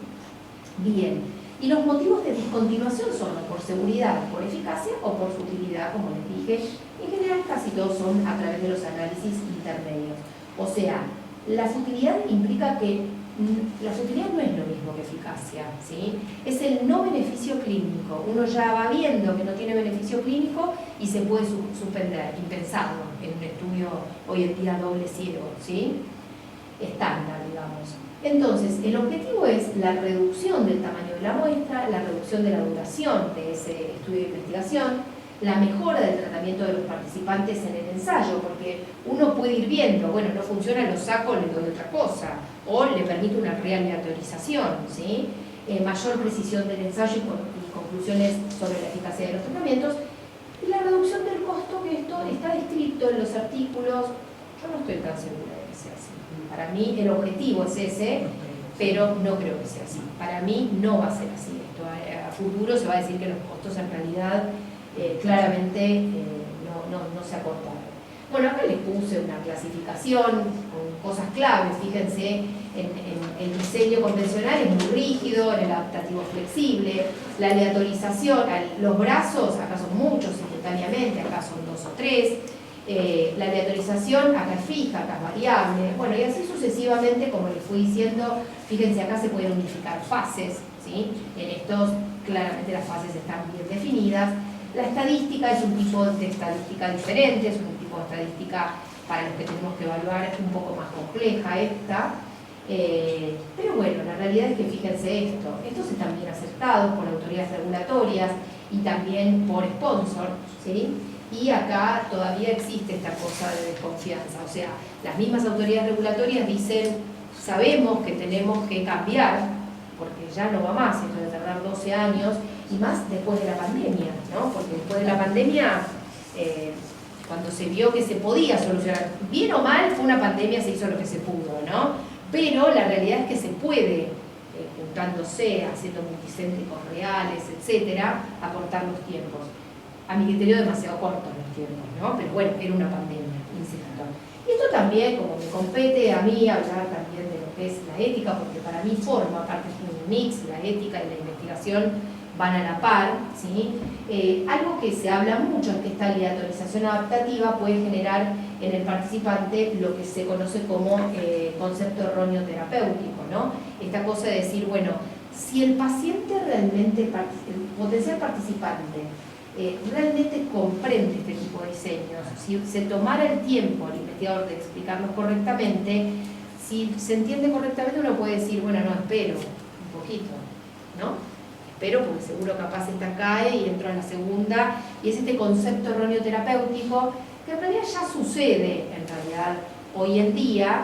B: Bien. Y los motivos de discontinuación son por seguridad, por eficacia o por futilidad, como les dije. En general casi todos son a través de los análisis intermedios. O sea, la futilidad implica que la futilidad no es lo mismo que eficacia, ¿sí? Es el no beneficio clínico. Uno ya va viendo que no tiene beneficio clínico y se puede suspender, impensado en un estudio hoy en día doble ciego, ¿sí? Estándar, digamos. Entonces, el objetivo es la reducción del tamaño de la muestra, la reducción de la duración de ese estudio de investigación, la mejora del tratamiento de los participantes en el ensayo, porque uno puede ir viendo, bueno, no funciona, lo saco, le doy otra cosa, o le permite una realeatorización, ¿sí? Mayor precisión del ensayo y conclusiones sobre la eficacia de los tratamientos, y la reducción del costo, que esto está descrito en los artículos. Yo no estoy tan segura de que sea así. Para mí el objetivo es ese, pero no creo que sea así. Para mí no va a ser así. Esto a futuro se va a decir que los costos en realidad claramente no se acortaron. Bueno, acá les puse una clasificación con cosas claves. Fíjense, el diseño convencional es muy rígido, en el adaptativo flexible, la aleatorización, los brazos, acá son muchos simultáneamente, acá son 2 o 3. La aleatorización acá es fija, acá es variable. Bueno, y así sucesivamente, como les fui diciendo, fíjense, acá se pueden unificar fases, ¿sí? En estos, claramente las fases están bien definidas. La estadística es un tipo de estadística diferente, es un tipo de estadística para los que tenemos que evaluar un poco más compleja esta. Pero bueno, la realidad es que fíjense estos están bien aceptados por autoridades regulatorias y también por sponsor, ¿sí? Y acá todavía existe esta cosa de desconfianza, o sea, las mismas autoridades regulatorias dicen, sabemos que tenemos que cambiar, porque ya no va más, esto de tardar 12 años, y más después de la pandemia, ¿no? Porque después de la pandemia, cuando se vio que se podía solucionar, bien o mal, fue una pandemia, se hizo lo que se pudo, ¿no? Pero la realidad es que se puede, juntándose, haciendo multicéntricos reales, etcétera, acortar los tiempos. A mi criterio demasiado cortos los tiempos, ¿no? Pero bueno, era una pandemia, insisto. Y esto también, como me compete a mí hablar también de lo que es la ética, porque para mí forma parte de un mix, la ética y la investigación van a la par, ¿sí? Algo que se habla mucho es que esta aleatorización adaptativa puede generar en el participante lo que se conoce como concepto erróneo terapéutico, ¿no? Esta cosa de decir, bueno, si el paciente realmente, el potencial participante, realmente comprende este tipo de diseños, si se tomara el tiempo al investigador de explicarlos correctamente, si se entiende correctamente uno puede decir, bueno, no, espero un poquito, ¿no? Espero porque seguro capaz esta cae y entro a la segunda, y es este concepto erróneo terapéutico que en realidad ya sucede en realidad hoy en día,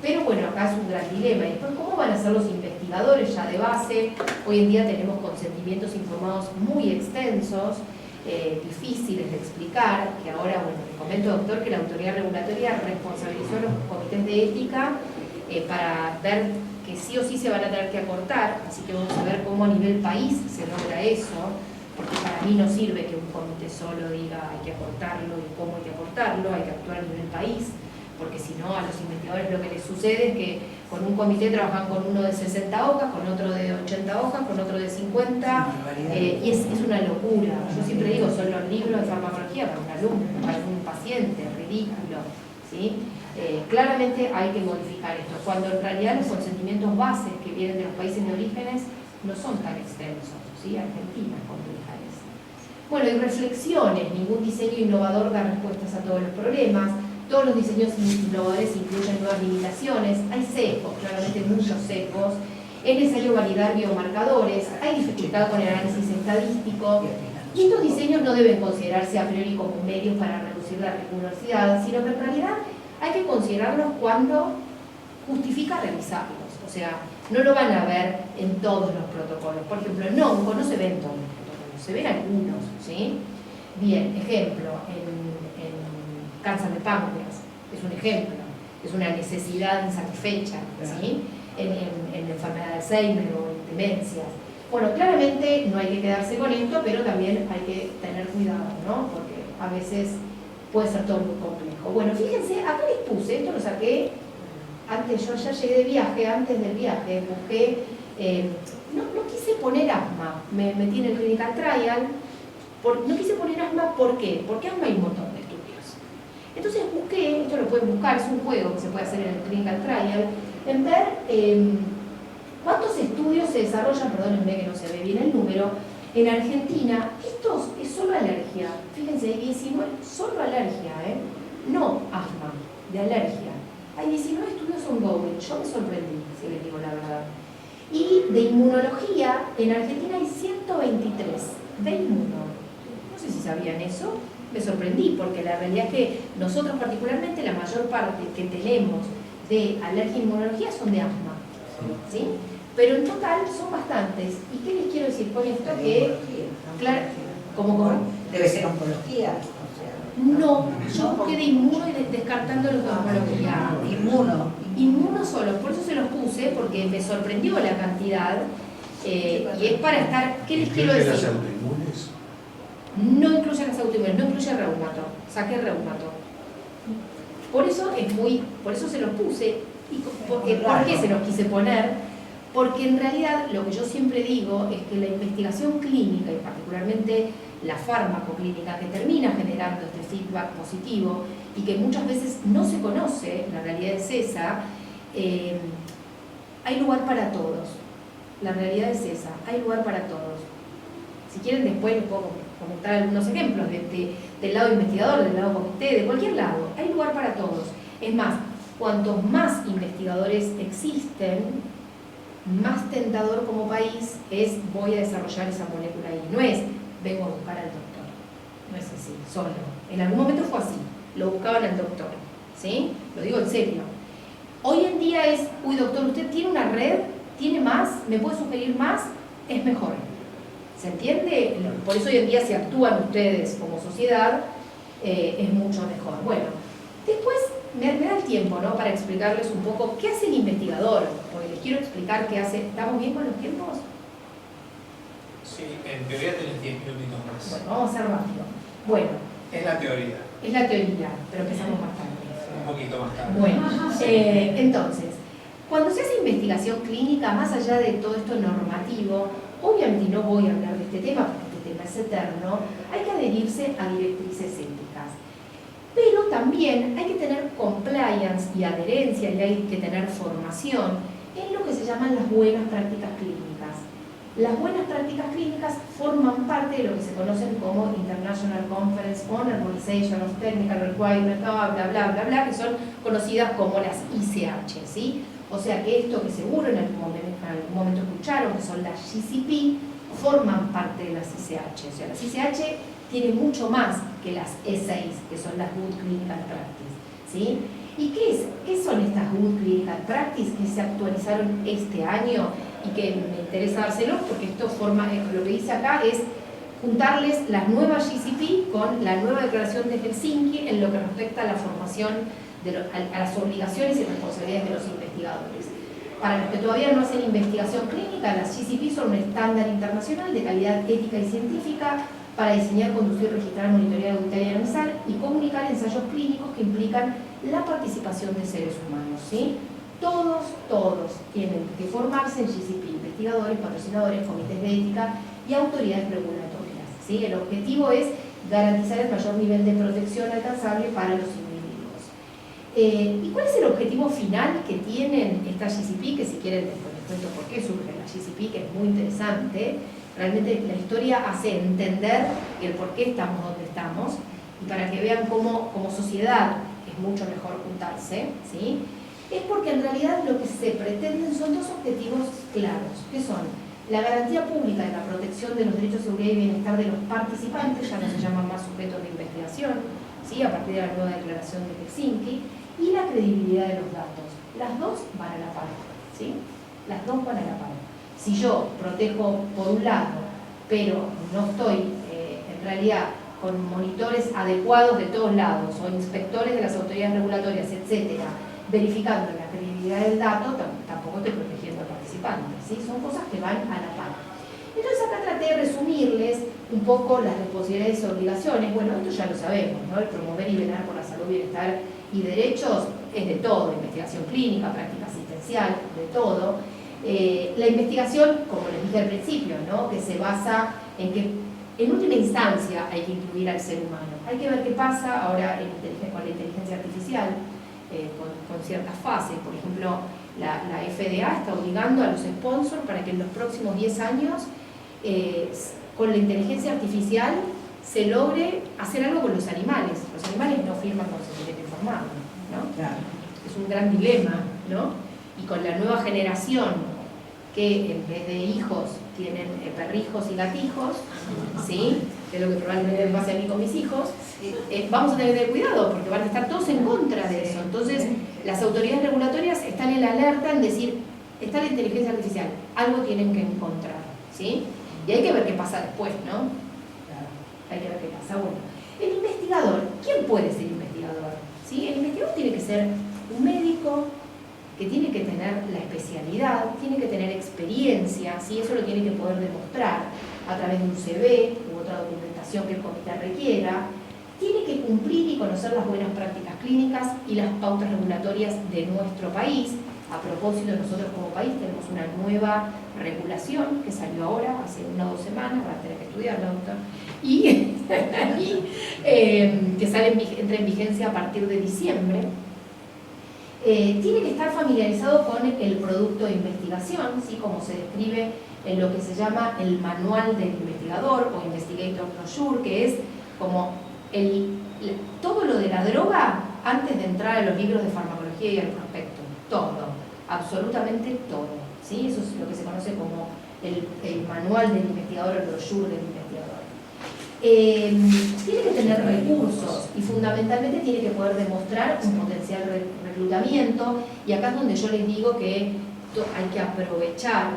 B: pero bueno, acá es un gran dilema. Y después, ¿cómo van a ser los investigadores ya de base? Hoy en día tenemos consentimientos informados muy extensos, difíciles de explicar, que ahora, bueno, les comento, doctor, que la autoridad regulatoria responsabilizó a los comités de ética para ver que sí o sí se van a tener que acortar, así que vamos a ver cómo a nivel país se logra eso, porque para mí no sirve que un comité solo diga hay que acortarlo y cómo hay que acortarlo, hay que actuar a nivel país, porque si no a los investigadores lo que les sucede es que con un comité trabajan con uno de 60 hojas, con otro de 80 hojas, con otro de 50, y es una locura. Yo siempre digo, son los libros de farmacología para un alumno, para un paciente, ridículo, ¿sí? Claramente hay que modificar esto, cuando en realidad los consentimientos bases que vienen de los países de orígenes no son tan extensos, ¿sí? Argentina es compleja es. Bueno, y reflexiones, ningún diseño innovador da respuestas a todos los problemas, todos los diseños innovadores incluyen nuevas limitaciones, hay sesgos, claramente muchos sesgos, es necesario validar biomarcadores, hay dificultad con el análisis estadístico, y estos diseños no deben considerarse a priori como medios para reducir la rigurosidad, sino que en realidad hay que considerarlos cuando justifica revisarlos, o sea, no lo van a ver en todos los protocolos. Por ejemplo, en ONCO no se ven todos los protocolos, se ven algunos, ¿sí? Bien, ejemplo, en cáncer de páncreas, es un ejemplo, es una necesidad insatisfecha, ¿sí? En enfermedad de Alzheimer o en demencias. Bueno, claramente no hay que quedarse con esto, pero también hay que tener cuidado, ¿no? Porque a veces puede ser todo muy complejo. Bueno, fíjense, acá les puse, esto lo saqué antes, yo ya llegué de viaje, antes del viaje, busqué, no quise poner asma, me metí en el clinical trial, no quise poner asma, ¿por qué? Porque asma hay un montón de estudios. Entonces busqué, esto lo pueden buscar, es un juego que se puede hacer en el clinical trial, en ver cuántos estudios se desarrollan, perdónenme que no se ve bien el número, en Argentina. Estos es solo alergia, fíjense, 19, solo alergia, no asma, de alergia. Hay 19 estudios ongoing, yo me sorprendí, si les digo la verdad. Y de inmunología, en Argentina hay 123 de inmuno. No sé si sabían eso, me sorprendí, porque la realidad es que nosotros particularmente, la mayor parte que tenemos de alergia e inmunología son de asma, ¿sí? Pero en total son bastantes. ¿Y qué les quiero decir con esto? Que, claro, ¿cómo?
C: Debe ser oncología.
B: No, yo busqué de inmuno y descartando los de oncología. Inmuno solo, por eso se los puse, porque me sorprendió la cantidad. Y es para estar, ¿qué les quiero decir?
D: ¿Las autoinmunes?
B: No incluye las autoinmunes, no incluye reumato, saqué reumato. Por eso se los puse. ¿Por qué se los quise poner? Porque en realidad lo que yo siempre digo es que la investigación clínica, y particularmente la farmacoclínica, que termina generando este feedback positivo y que muchas veces no se conoce, la realidad es esa, hay lugar para todos. La realidad es esa, hay lugar para todos. Si quieren después les puedo comentar algunos ejemplos del lado investigador, del lado comité, de cualquier lado. Hay lugar para todos. Es más, cuantos más investigadores existen, más tentador como país es voy a desarrollar esa molécula ahí. No es vengo a buscar al doctor. No es así, solo. En algún momento fue así, lo buscaban al doctor. ¿Sí? Lo digo en serio. Hoy en día es, uy doctor, usted tiene una red, tiene más, me puede sugerir más, es mejor. ¿Se entiende? Por eso hoy en día si actúan ustedes como sociedad, es mucho mejor. Bueno, después me da el tiempo, ¿no?, para explicarles un poco qué hace el investigador, porque les quiero explicar qué hace. ¿Estamos bien con los tiempos?
A: Sí, en teoría tenés 10 minutitos más.
B: Bueno, vamos a hacer rápido. Bueno.
A: Es la teoría.
B: Es la teoría, pero empezamos más tarde.
A: Un poquito más tarde.
B: Bueno, entonces, cuando se hace investigación clínica, más allá de todo esto normativo, obviamente no voy a hablar de este tema porque este tema es eterno, hay que adherirse a directrices éticas. Pero también hay que tener compliance y adherencia y hay que tener formación en lo que se llaman las buenas prácticas clínicas. Las buenas prácticas clínicas forman parte de lo que se conocen como International Conference on Harmonization of Technical Requirements, bla, bla, bla, bla, bla, que son conocidas como las ICH, ¿sí? O sea que esto que seguro en algún momento escucharon, que son las GCP, forman parte de las ICH. O sea, las ICH tienen mucho más que las E6, que son las Good Clinical Practice, ¿sí? ¿Y qué son estas Good Clinical Practice que se actualizaron este año y que me interesa dárselos porque esto forma, lo que dice acá es juntarles las nuevas GCP con la nueva declaración de Helsinki en lo que respecta a la formación, a las obligaciones y responsabilidades de los investigadores. Para los que todavía no hacen investigación clínica, las GCP son un estándar internacional de calidad ética y científica para diseñar, conducir, registrar, monitorear, auditar y analizar y comunicar ensayos clínicos que implican la participación de seres humanos, ¿sí? Todos tienen que formarse en GCP, investigadores, patrocinadores, comités de ética y autoridades regulatorias, ¿sí? El objetivo es garantizar el mayor nivel de protección alcanzable para los individuos. ¿Y cuál es el objetivo final que tienen estas GCP? Que si quieren después les cuento por qué surge la GCP, que es muy interesante. Realmente la historia hace entender el por qué estamos donde estamos y para que vean cómo como sociedad es mucho mejor juntarse, ¿sí? Es porque en realidad lo que se pretenden son dos objetivos claros, que son la garantía pública de la protección de los derechos, seguridad y bienestar de los participantes, ya no se llaman más sujetos de investigación, ¿sí? A partir de la nueva declaración de Helsinki, y la credibilidad de los datos. Las dos van a la par, ¿sí? Las dos van a la par. Si yo protejo por un lado, pero no estoy en realidad con monitores adecuados de todos lados, o inspectores de las autoridades regulatorias, etcétera, verificando la credibilidad del dato, tampoco estoy protegiendo al participante, ¿sí? Son cosas que van a la par. Entonces acá traté de resumirles un poco las responsabilidades y obligaciones. Bueno, esto ya lo sabemos, ¿no? El promover y velar por la salud, bienestar y derechos es de todo, investigación clínica, práctica asistencial, de todo. La investigación, como les dije al principio, ¿no? Que se basa en que en última instancia hay que incluir al ser humano. Hay que ver qué pasa ahora con la inteligencia artificial, con ciertas fases. Por ejemplo, la FDA está obligando a los sponsors para que en los próximos 10 años con la inteligencia artificial se logre hacer algo con los animales. Los animales no firman consentimiento informado, ¿no?
C: Claro.
B: Es un gran dilema, ¿no? Y con la nueva generación que en vez de hijos tienen perrijos y gatijos, ¿sí? Que es lo que probablemente me pase a mí con mis hijos, vamos a tener que tener cuidado porque van a estar todos en contra de eso. Entonces, las autoridades regulatorias están en la alerta en decir, está la inteligencia artificial, algo tienen que encontrar, ¿sí? Y hay que ver qué pasa después, ¿no? Hay que ver qué pasa. Bueno, el investigador, ¿quién puede ser investigador? ¿Sí? El investigador tiene que ser un médico que tiene que tener la especialidad, tiene que tener experiencia, ¿sí? Eso lo tiene que poder demostrar a través de un CV u otra documentación que el comité requiera, tiene que cumplir y conocer las buenas prácticas clínicas y las pautas regulatorias de nuestro país. A propósito, nosotros como país tenemos una nueva regulación que salió ahora, hace 1 o 2 semanas, va a tener que estudiarla, doctor, y que entra en vigencia a partir de diciembre. Tiene que estar familiarizado con el producto de investigación, ¿sí? Como se describe en lo que se llama el manual del investigador o investigator brochure, que es como todo lo de la droga antes de entrar a los libros de farmacología y al prospecto. Todo, absolutamente todo, ¿sí? Eso es lo que se conoce como el manual del investigador, el brochure del investigador. Tiene que tener recursos y fundamentalmente tiene que poder demostrar un potencial reclutamiento, y acá es donde yo les digo que hay que aprovechar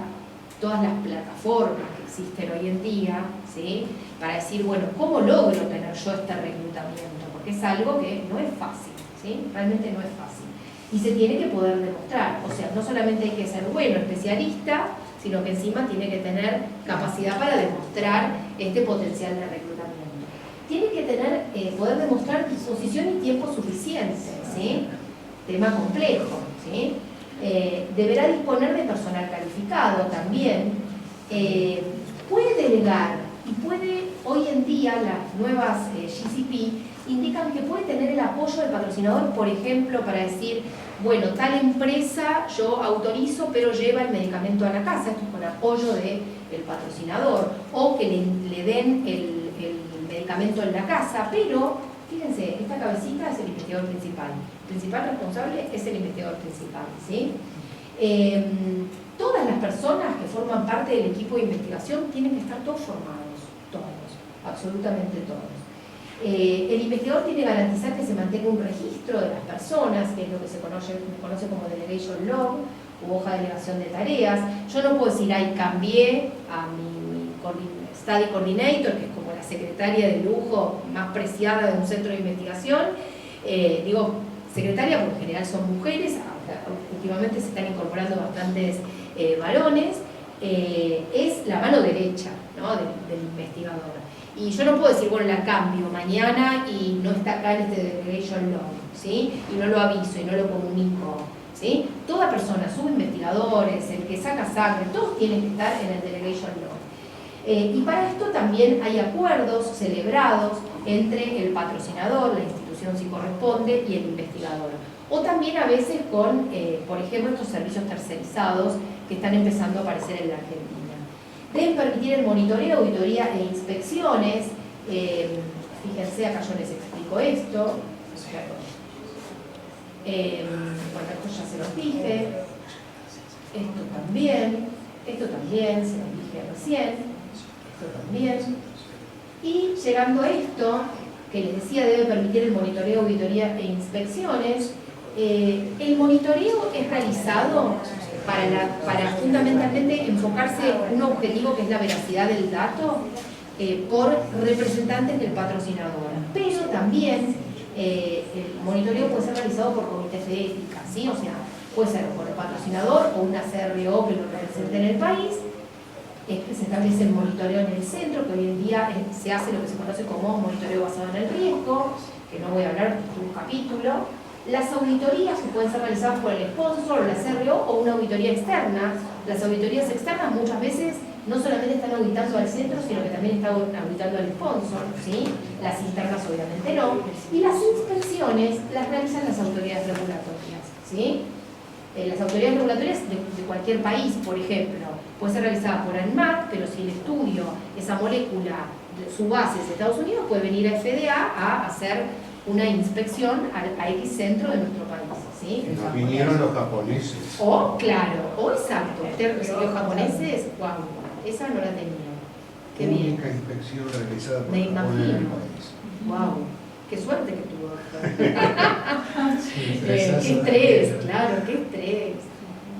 B: todas las plataformas que existen hoy en día, ¿sí? Para decir, bueno, ¿cómo logro tener yo este reclutamiento? Porque es algo que no es fácil, ¿sí? Realmente no es fácil. Y se tiene que poder demostrar, o sea, no solamente hay que ser bueno, especialista, sino que encima tiene que tener capacidad para demostrar este potencial de reclutamiento. Tiene que tener, poder demostrar disposición y tiempo suficiente, ¿sí? Tema complejo, ¿sí? Deberá disponer de personal calificado también, puede delegar y puede, hoy en día las nuevas GCP indican que puede tener el apoyo del patrocinador, por ejemplo, para decir, bueno, tal empresa yo autorizo, pero lleva el medicamento a la casa, esto es con apoyo del patrocinador, o que le den el medicamento en la casa, pero fíjense, esta cabecita es el investigador principal. El principal responsable es el investigador principal, ¿sí? Todas las personas que forman parte del equipo de investigación tienen que estar todos formados, todos, absolutamente todos. El investigador tiene que garantizar que se mantenga un registro de las personas, que es lo que se conoce como delegation log, u hoja de delegación de tareas. Yo no puedo decir, ay, cambié a mi study coordinator, que es como la secretaria de lujo más preciada de un centro de investigación. Digo secretaria porque en general son mujeres, últimamente se están incorporando bastantes varones. Es la mano derecha, ¿no? del investigador. Y yo no puedo decir, bueno, la cambio mañana y no está acá en este delegation log, ¿sí? Y no lo aviso y no lo comunico, ¿sí? Toda persona, subinvestigadores, el que saca sangre, todos tienen que estar en el delegation log. Y para esto también hay acuerdos celebrados entre el patrocinador, la institución si corresponde, y el investigador. O también a veces con, por ejemplo, estos servicios tercerizados que están empezando a aparecer en la Argentina. Deben permitir el monitoreo, auditoría e inspecciones. Fíjense, acá yo les explico esto. Bueno, esto ya se los dije. Esto también, se los dije recién. Esto también. Y llegando a esto, que les decía, debe permitir el monitoreo, auditoría e inspecciones. El monitoreo es realizado para fundamentalmente enfocarse en un objetivo que es la veracidad del dato por representantes del patrocinador. Pero también el monitoreo puede ser realizado por comités de ética, ¿sí? O sea, puede ser por el patrocinador o una CRO que lo represente en el país. Se establece el monitoreo en el centro, que hoy en día se hace lo que se conoce como monitoreo basado en el riesgo, que no voy a hablar de un capítulo. Las auditorías que pueden ser realizadas por el sponsor o la CRO o una auditoría externa. Las auditorías externas muchas veces no solamente están auditando al centro, sino que también están auditando al sponsor, ¿sí? Las internas obviamente no. Y las inspecciones las realizan las autoridades regulatorias, ¿sí? Las autoridades regulatorias de cualquier país, por ejemplo, puede ser realizada por ANMAT, pero si el estudio, esa molécula, su base es de Estados Unidos, puede venir a FDA a hacer una inspección a X centro de nuestro país, ¿sí?
D: Nos vinieron los japoneses.
B: O, claro, o exacto, los japoneses, wow, esa no la tenía. Qué bien.
D: Única inspección realizada por
B: Me
D: Japón en el
B: imagino.
D: país.
B: Wow, qué suerte que tuvo.
D: Sí,
B: Qué estrés, claro, qué estrés.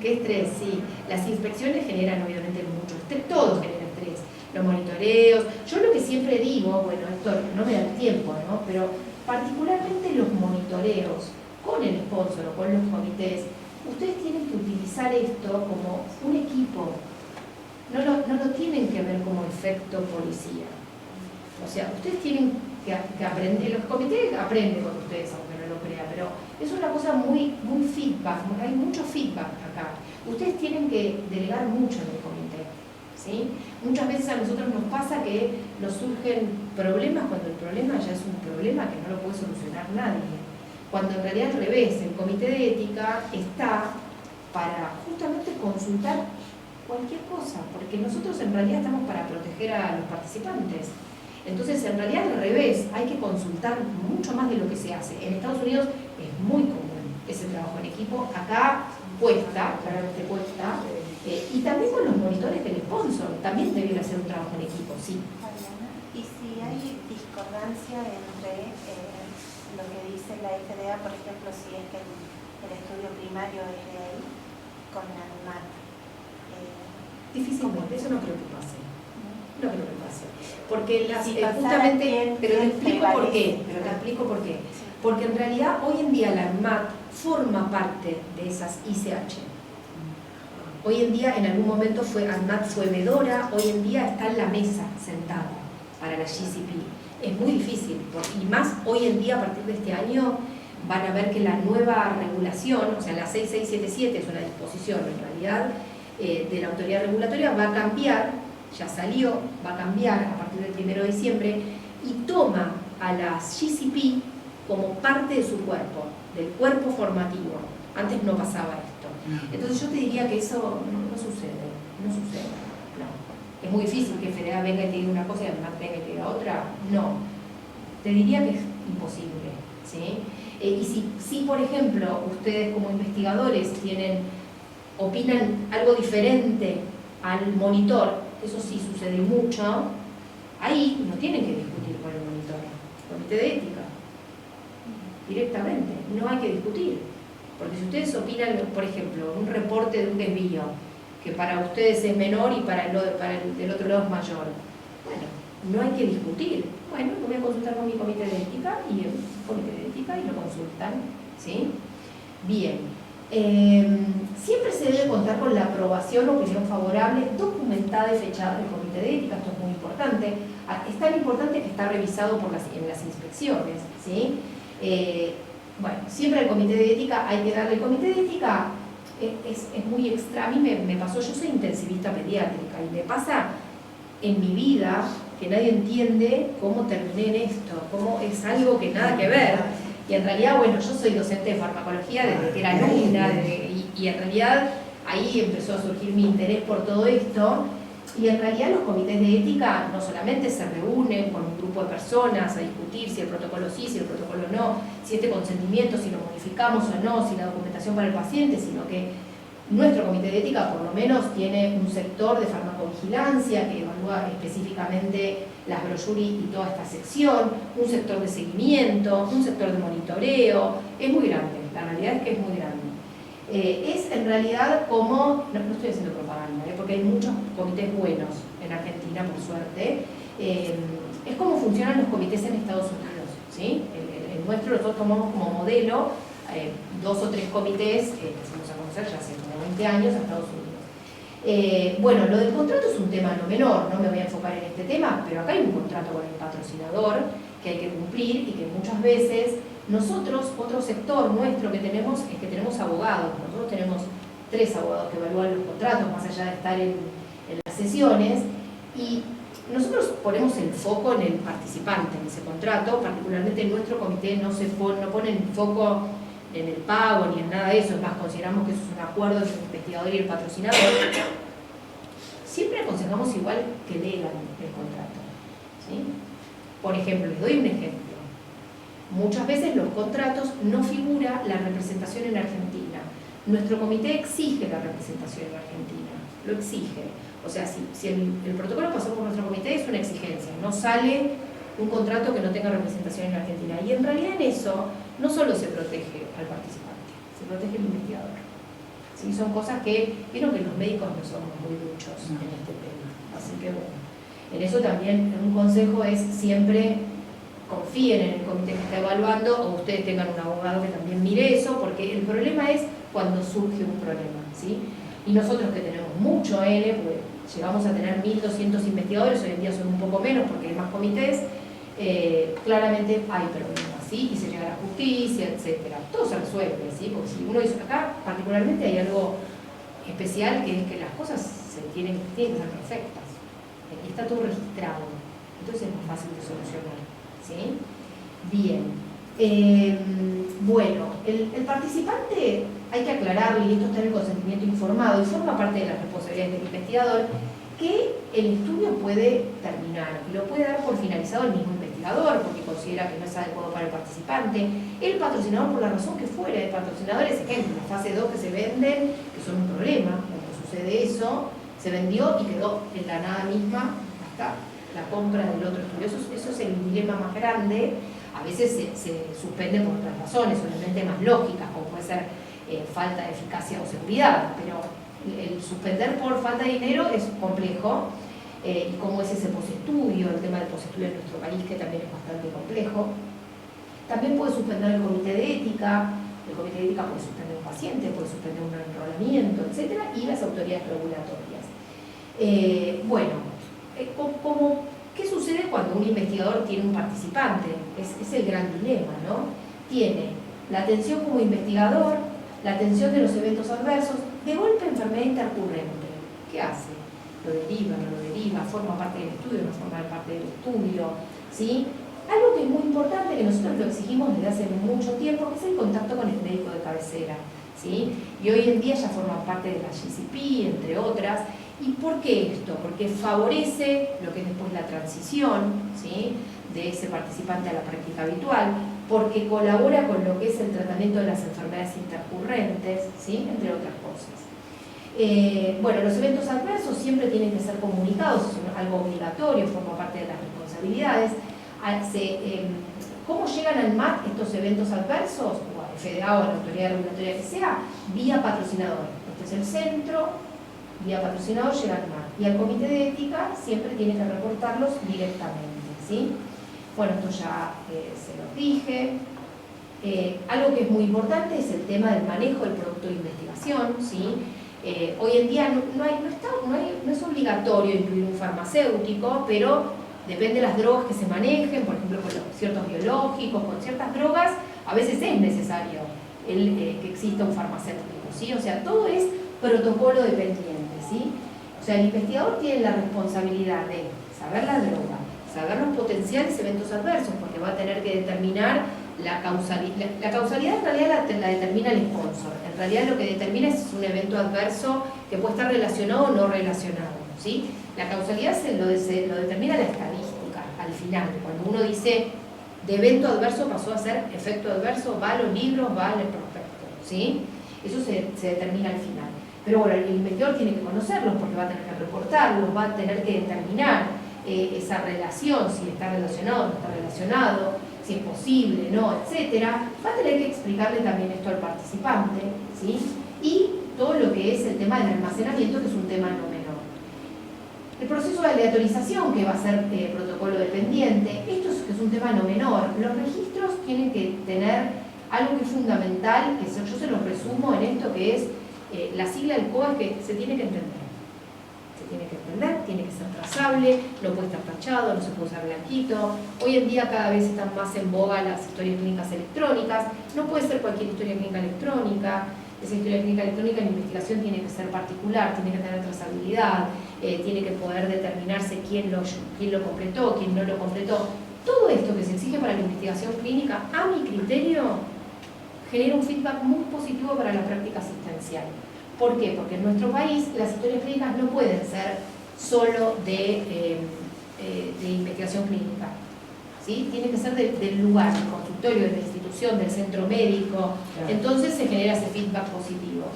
B: Qué estrés, sí. Las inspecciones generan obviamente mucho estrés, todo genera estrés. Los monitoreos, yo lo que siempre digo, bueno, esto no me da el tiempo, ¿no? Pero particularmente los monitoreos con el sponsor o con los comités, ustedes tienen que utilizar esto como un equipo. No lo tienen que ver como efecto policía. O sea, ustedes tienen que aprender, los comités aprenden con ustedes, aunque no lo crean, pero es una cosa muy feedback, hay mucho feedback acá. Ustedes tienen que delegar mucho en el comité, ¿sí? Muchas veces a nosotros nos pasa que nos surgen problemas cuando el problema ya es un problema que no lo puede solucionar nadie. Cuando en realidad al revés, el comité de ética está para justamente consultar cualquier cosa, porque nosotros en realidad estamos para proteger a los participantes. Entonces, en realidad al revés, hay que consultar mucho más de lo que se hace. En Estados Unidos es muy común ese trabajo en equipo. Acá cuesta, claramente cuesta. Y también con los monitores del sponsor, también debiera hacer un trabajo en equipo, sí.
E: Y si hay discordancia entre lo que dice la FDA, por ejemplo, si es que el estudio primario es de ahí, con la ANMAT.
B: Difícilmente, eso no creo que pase. No creo que pase. Porque
E: Si pasara
B: justamente,
E: bien,
B: pero te explico por qué.
E: prevalece.
B: Pero te explico por qué. Porque en realidad hoy en día la ANMAT forma parte de esas ICH. Hoy en día, en algún momento ANMAT fue vedora, hoy en día está en la mesa sentada para la GCP. Es muy difícil, y más hoy en día, a partir de este año, van a ver que la nueva regulación, o sea, la 6677 es una disposición en realidad de la autoridad regulatoria, va a cambiar, ya salió, va a cambiar a partir del 1 de diciembre y toma a las GCP como parte de su cuerpo, del cuerpo formativo. Antes no pasaba esto. Entonces yo te diría que eso no sucede, no. Es muy difícil que FDA venga y te diga una cosa y además venga y te diga otra. No. Te diría que es imposible, ¿sí? Y si, por ejemplo, ustedes como investigadores opinan algo diferente al monitor, eso sí sucede mucho, ahí no tienen que discutir con el monitor, comité de ética, directamente, no hay que discutir. Porque si ustedes opinan, por ejemplo, un reporte de un desvío, que para ustedes es menor y para el del otro lado es mayor, bueno, no hay que discutir. Bueno, lo voy a consultar con mi comité de ética y el comité de ética y lo consultan, ¿sí? Bien. Siempre se debe contar con la aprobación o opinión favorable, documentada y fechada del comité de ética. Esto es muy importante. Es tan importante que está revisado en las inspecciones, ¿sí? Bueno, siempre al comité de ética hay que darle. El comité de ética es muy extra. A mí me pasó, yo soy intensivista pediátrica y me pasa en mi vida que nadie entiende cómo terminé en esto, cómo es algo que nada que ver. Y en realidad, bueno, yo soy docente de farmacología desde que era alumna, y en realidad ahí empezó a surgir mi interés por todo esto. Y en realidad los comités de ética no solamente se reúnen con un grupo de personas a discutir si el protocolo sí, si el protocolo no, si este consentimiento, si lo modificamos o no, si la documentación para el paciente, sino que nuestro comité de ética por lo menos tiene un sector de farmacovigilancia que evalúa específicamente las brochuras y toda esta sección, un sector de seguimiento, un sector de monitoreo. Es muy grande, la realidad es que es muy grande. Es en realidad como, no estoy haciendo propaganda, porque hay muchos comités buenos en Argentina, por suerte. Es como funcionan los comités en Estados Unidos, ¿sí? El nuestro, nosotros tomamos como modelo 2 o 3 comités que empezamos a conocer ya hace como 20 años a Estados Unidos. Bueno, lo del contrato es un tema no menor, no me voy a enfocar en este tema, pero acá hay un contrato con el patrocinador que hay que cumplir y que muchas veces nosotros, otro sector nuestro que tenemos es que tenemos abogados. Nosotros tenemos 3 abogados que evalúan los contratos más allá de estar en las sesiones, y nosotros ponemos el foco en el participante en ese contrato. Particularmente en nuestro comité no pone el foco en el pago ni en nada de eso, es más, consideramos que eso es un acuerdo entre el investigador y el patrocinador. Siempre aconsejamos igual que lean el contrato, ¿sí? Por ejemplo, les doy un ejemplo. Muchas veces los contratos no figura la representación en Argentina. Nuestro comité exige la representación en Argentina, lo exige. O sea, si el protocolo pasó por nuestro comité, es una exigencia, no sale un contrato que no tenga representación en Argentina. Y en realidad en eso no solo se protege al participante, se protege al investigador. ¿Sí? Son cosas que, vieron que los médicos no somos muy duchos en este tema. Así que bueno, en eso también un consejo es siempre confíen en el comité que está evaluando, o ustedes tengan un abogado que también mire eso, porque el problema es cuando surge un problema, ¿sí? Y nosotros que tenemos mucho N, porque llegamos a tener 1.200 investigadores, hoy en día son un poco menos porque hay más comités, claramente hay problemas, ¿sí? Y se llega a la justicia, etc. Todo se resuelve, ¿sí? Porque si uno dice acá, particularmente hay algo especial, que es que las cosas tienen que ser perfectas, y está todo registrado, entonces es más fácil de solucionar, ¿sí? Bien. Bueno, el participante, hay que aclararle, y esto está en el consentimiento informado y forma parte de las responsabilidades del investigador, que el estudio puede terminar, y lo puede dar por finalizado el mismo investigador porque considera que no es adecuado para el participante, el patrocinador, por la razón que fuera. El patrocinador es ejemplo, la fase 2 que se venden, que son un problema. Cuando sucede eso, se vendió y quedó en la nada misma hasta la compra del otro estudio. Eso es el dilema más grande. A veces se suspende por otras razones, obviamente más lógicas, como puede ser falta de eficacia o seguridad, pero el suspender por falta de dinero es complejo, y cómo es ese postestudio, el tema del postestudio en nuestro país, que también es bastante complejo. También puede suspender el comité de ética puede suspender un paciente, puede suspender un enrolamiento, etc., y las autoridades regulatorias. ¿Qué sucede cuando un investigador tiene un participante? Es el gran dilema, ¿no? Tiene la atención como investigador, la atención de los eventos adversos, de golpe enfermedad intercurrente. ¿Qué hace? ¿Lo deriva, no lo deriva? ¿Forma parte del estudio, no forma parte del estudio? ¿Sí? Algo que es muy importante, que nosotros lo exigimos desde hace mucho tiempo, que es el contacto con el médico de cabecera, ¿sí? Y hoy en día ya forma parte de la GCP, entre otras. ¿Y por qué esto? Porque favorece lo que es después la transición, ¿sí?, de ese participante a la práctica habitual, porque colabora con lo que es el tratamiento de las enfermedades intercurrentes, ¿sí?, entre otras cosas. Los eventos adversos siempre tienen que ser comunicados, es algo obligatorio, forma parte de las responsabilidades. ¿Cómo llegan al MAT estos eventos adversos? O al FDA o a la autoridad regulatoria que sea, vía patrocinador. Este es el centro, vía patrocinador llega al MAT. Y al comité de ética siempre tiene que reportarlos directamente, ¿sí? Bueno, esto ya se lo dije. Algo que es muy importante es el tema del manejo del producto de investigación, ¿sí? Hoy en día no es obligatorio incluir un farmacéutico, pero depende de las drogas que se manejen, por ejemplo, con ciertos biológicos, con ciertas drogas, a veces es necesario que exista un farmacéutico, ¿sí? O sea, todo es protocolo dependiente, ¿sí? O sea, el investigador tiene la responsabilidad de saber la droga, saber los potenciales eventos adversos, porque va a tener que determinar la causalidad en realidad la determina el sponsor. En realidad lo que determina es un evento adverso que puede estar relacionado o no relacionado, ¿sí? La causalidad lo determina la estadística al final. Cuando uno dice de evento adverso pasó a ser efecto adverso, va a los libros, va al prospecto, ¿sí? Eso se determina al final. Pero bueno, el investigador tiene que conocerlos porque va a tener que reportarlos, va a tener que determinar esa relación, si está relacionado o no está relacionado, si es posible, no, etcétera. Va a tener que explicarle también esto al participante, ¿sí? Y todo lo que es el tema del almacenamiento, que es un tema no menor. El proceso de aleatorización, que va a ser protocolo dependiente, esto es un tema no menor. Los registros tienen que tener algo que es fundamental, que yo se los resumo en esto, que es la sigla del COA, que se tiene que entender. Se tiene que entender, tiene que ser trazable, no puede estar tachado, no se puede usar blanquito. Hoy en día cada vez están más en boga las historias clínicas electrónicas. No puede ser cualquier historia clínica electrónica. Esa historia clínica electrónica en investigación tiene que ser particular, tiene que tener trazabilidad, tiene que poder determinarse quién lo completó, quién no lo completó. Todo esto que se exige para la investigación clínica, a mi criterio, genera un feedback muy positivo para la práctica asistencial. ¿Por qué? Porque en nuestro país las historias clínicas no pueden ser solo de investigación clínica, ¿sí? Tiene que ser del lugar, del consultorio, de la institución, del centro médico. Entonces se genera ese feedback positivo.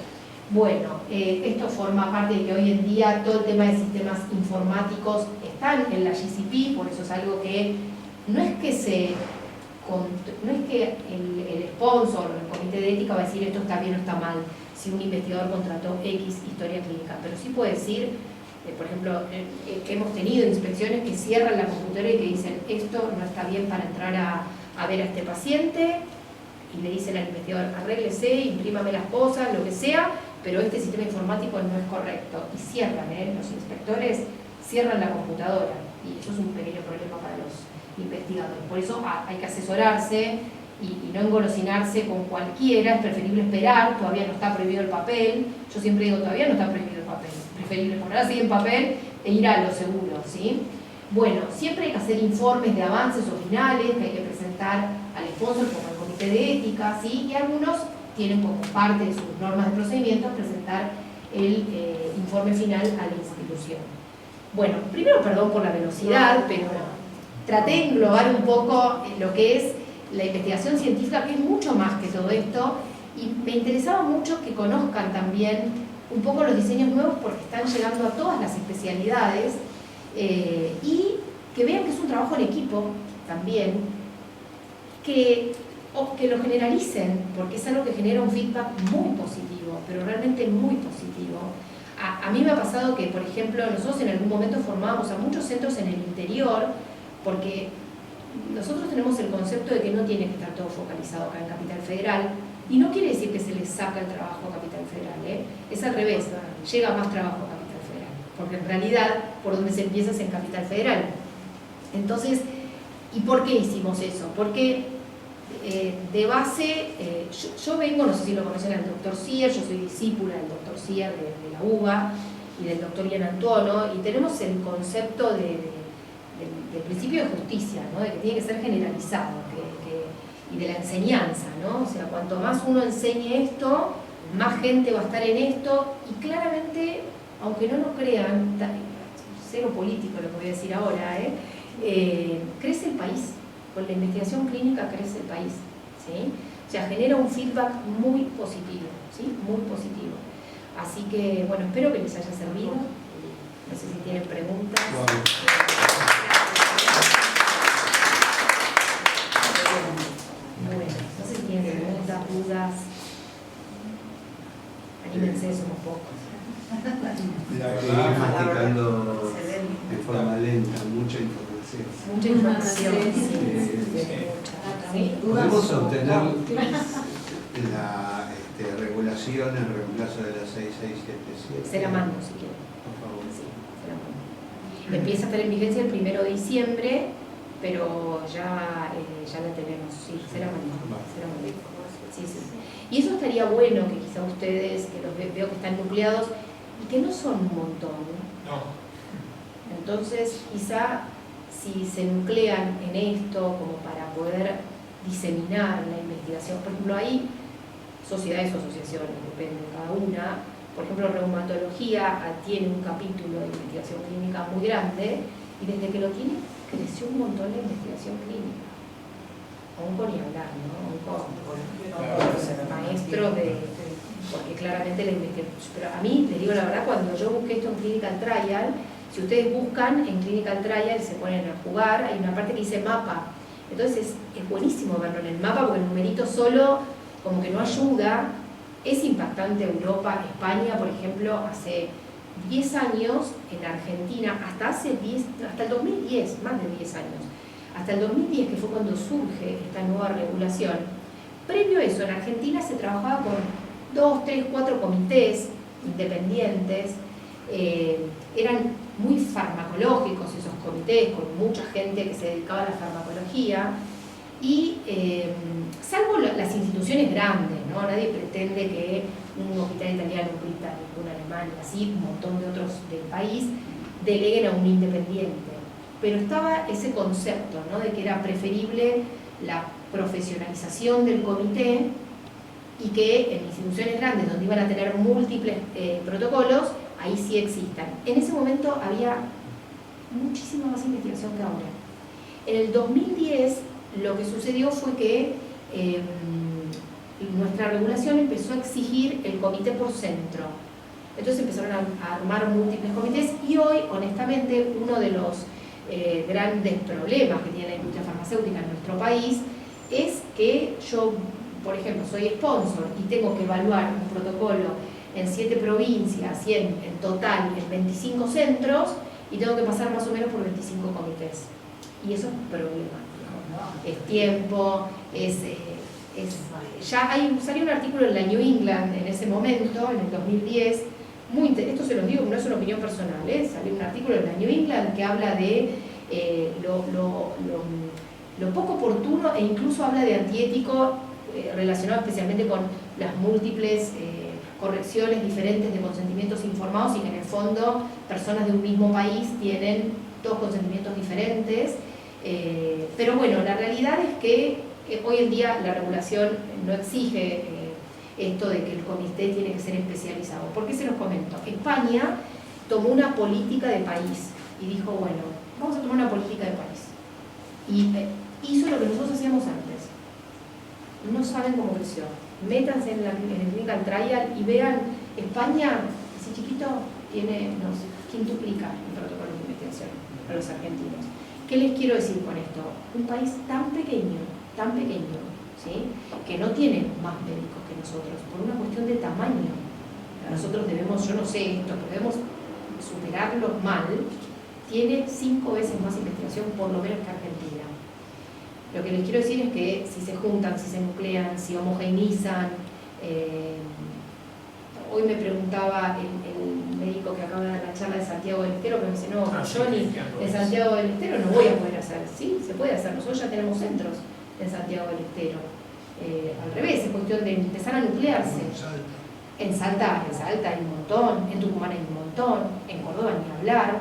B: Bueno, esto forma parte de que hoy en día todo el tema de sistemas informáticos están en la GCP, por eso es algo que no es que el sponsor o el comité de ética va a decir esto está bien o está mal si un investigador contrató X historia clínica, pero sí puede decir, por ejemplo, que hemos tenido inspecciones que cierran la computadora y que dicen esto no está bien para entrar a ver a este paciente, y le dicen al investigador arréglese, imprímame las cosas, lo que sea, pero este sistema informático no es correcto, y cierran, los inspectores cierran la computadora, y eso es un pequeño problema para los investigadores. Por eso hay que asesorarse y no engolosinarse con cualquiera, es preferible esperar, todavía no está prohibido el papel. Yo siempre digo, todavía no está prohibido el papel, es preferible poner así en papel e ir a lo seguro, ¿sí? Bueno, siempre hay que hacer informes de avances o finales que hay que presentar al sponsor como al comité de ética, ¿sí? Y algunos tienen como parte de sus normas de procedimientos presentar el informe final a la institución. Bueno, primero perdón por la velocidad, pero traté de englobar un poco lo que es la investigación científica, que es mucho más que todo esto, y me interesaba mucho que conozcan también un poco los diseños nuevos porque están llegando a todas las especialidades, y que vean que es un trabajo en equipo también, que lo generalicen, porque es algo que genera un feedback muy positivo, pero realmente muy positivo. A mí me ha pasado que, por ejemplo, nosotros en algún momento formábamos a muchos centros en el interior, porque nosotros tenemos el concepto de que no tiene que estar todo focalizado acá en Capital Federal, y no quiere decir que se les saca el trabajo a Capital Federal, es al revés, llega más trabajo a Capital Federal, porque en realidad por donde se empieza es en Capital Federal. Entonces, ¿y por qué hicimos eso? Porque de base, yo vengo, no sé si lo conocen, al doctor Sier, yo soy discípula del doctor Sier de la UBA y del doctor Ian Antuono, y tenemos el concepto del principio de justicia, ¿no? De que tiene que ser generalizado, y de la enseñanza, ¿no? O sea, cuanto más uno enseñe esto, más gente va a estar en esto, y claramente, aunque no lo crean, cero político lo que voy a decir ahora, crece el país. Con la investigación clínica crece el país, ¿sí? O sea, genera un feedback muy positivo, ¿sí? Muy positivo. Así que, bueno, espero que les haya servido. No sé si tienen preguntas. Bueno, no sé si tienen preguntas, dudas. Anímense, somos pocos.
D: La verdad, masticando de forma lenta, mucha información.
B: Mucha información.
D: Sí. Podemos obtener la regulación en reemplazo de la 6677.
B: Se la mando si quieren.
D: Por favor.
B: Sí, se la mando. Empieza a estar en vigencia el 1 de diciembre, pero ya la tenemos. Sí, se la mando. Se la mando. Sí, sí. Y eso estaría bueno que quizá ustedes, que los veo que están nucleados y que no son un montón.
A: No.
B: Entonces, quizá si se nuclean en esto como para poder diseminar la investigación. Por ejemplo, hay sociedades o asociaciones, depende de cada una. Por ejemplo, reumatología tiene un capítulo de investigación clínica muy grande y desde que lo tiene creció un montón la investigación clínica. Onco ni hablar, ¿no? Onco, maestro de... porque claramente la investigación... Pero a mí, les digo la verdad, cuando yo busqué esto en Clinical Trial, si ustedes buscan en Clinical Trial, se ponen a jugar, hay una parte que dice mapa. Entonces es buenísimo verlo en el mapa porque el numerito solo como que no ayuda. Es impactante Europa, España, por ejemplo, hace 10 años en Argentina, hasta el 2010, más de 10 años, hasta el 2010, que fue cuando surge esta nueva regulación. Previo a eso, en Argentina se trabajaba con 2, 3, 4 comités independientes, eran muy farmacológicos esos comités, con mucha gente que se dedicaba a la farmacología, y salvo las instituciones grandes, ¿no? Nadie pretende que un hospital italiano, un británico, un alemán, así, un montón de otros del país, deleguen a un independiente. Pero estaba ese concepto, ¿no? De que era preferible la profesionalización del comité y que en instituciones grandes, donde iban a tener múltiples protocolos, ahí sí existan. En ese momento había muchísima más investigación que ahora. En el 2010, lo que sucedió fue que nuestra regulación empezó a exigir el comité por centro. Entonces empezaron a armar múltiples comités y hoy, honestamente, uno de los grandes problemas que tiene la industria farmacéutica en nuestro país es que yo, por ejemplo, soy sponsor y tengo que evaluar un protocolo en 7 provincias y en total en 25 centros y tengo que pasar más o menos por 25 comités. Y eso es un problema. Es tiempo, ya salió un artículo en la New England en ese momento, en el 2010, esto se los digo, no es una opinión personal, salió un artículo en la New England que habla de lo poco oportuno e incluso habla de antiético relacionado especialmente con las múltiples correcciones diferentes de consentimientos informados y que en el fondo personas de un mismo país tienen 2 consentimientos diferentes. Pero bueno, la realidad es que hoy en día la regulación no exige esto de que el comité tiene que ser especializado. ¿Por qué se los comento? España tomó una política de país y dijo, bueno, vamos a tomar una política de país. Y hizo lo que nosotros hacíamos antes. No saben cómo creció. Métanse en el Clinical Trial y vean, España, ese chiquito, quintuplica el protocolo de investigación a los argentinos. ¿Qué les quiero decir con esto? Un país tan pequeño, ¿sí? Que no tiene más médicos que nosotros, por una cuestión de tamaño. Nosotros debemos, yo no sé esto, pero debemos superarlos mal, tiene 5 veces más investigación por lo menos que Argentina. Lo que les quiero decir es que si se juntan, si se nuclean, si homogeneizan, hoy me preguntaba el médico que acaba de dar la charla de Santiago del Estero, que me dice, no, Johnny, en Santiago del Estero no voy a poder hacer. Sí, se puede hacer, nosotros ya tenemos centros en Santiago del Estero. Al revés, es cuestión de empezar a nuclearse. En Salta hay un montón, en Tucumán hay un montón, en Córdoba ni hablar,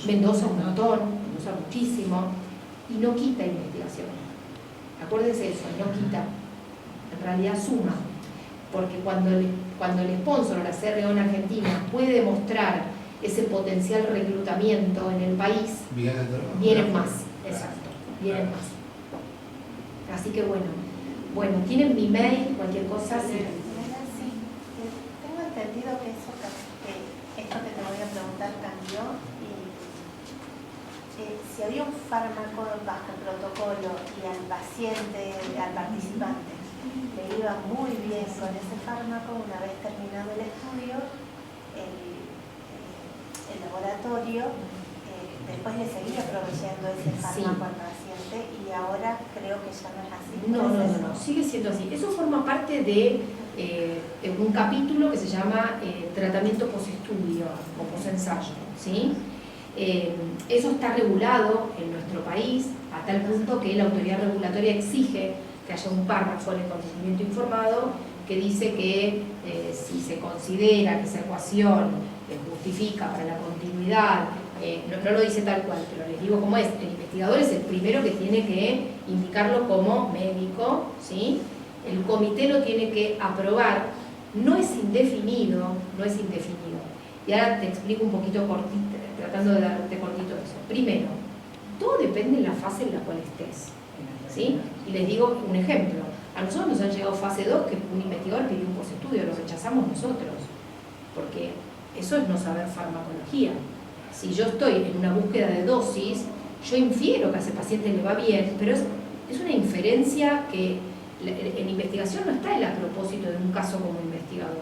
B: Mendoza un montón, Mendoza muchísimo, y no quita investigación. Acuérdense eso, no quita, en realidad suma. Porque cuando el sponsor o la CRO en Argentina puede demostrar ese potencial reclutamiento en el país, vienen más, exacto, vienen más. Así que bueno, tienen mi mail, cualquier cosa.
E: Sí. Tengo entendido que esto que te voy a preguntar cambió y si había un fármaco bajo el protocolo y al paciente, al participante, le iba muy bien con ese fármaco, una vez terminado el estudio, el laboratorio después le seguía proveyendo ese fármaco al paciente y ahora creo que ya no es así.
B: No, sigue siendo así. Eso forma parte de un capítulo que se llama tratamiento postestudio o postensayo, ¿sí? Eso está regulado en nuestro país a tal punto que la autoridad regulatoria exige que haya un párrafo en el consentimiento informado que dice que si se considera que esa ecuación justifica para la continuidad no lo dice tal cual, pero les digo cómo es. El investigador es el primero que tiene que indicarlo como médico, ¿sí? El comité lo tiene que aprobar, no es indefinido, no es indefinido. Y ahora te explico un poquito cortito, tratando de darte cortito eso. Primero, todo depende de la fase en la cual estés, ¿sí? Y les digo un ejemplo. A nosotros nos han llegado fase 2 que un investigador pidió un postestudio, lo rechazamos nosotros, porque eso es no saber farmacología. Si yo estoy en una búsqueda de dosis, yo infiero que a ese paciente le va bien, pero es una inferencia que en investigación no está el a propósito de un caso como investigador,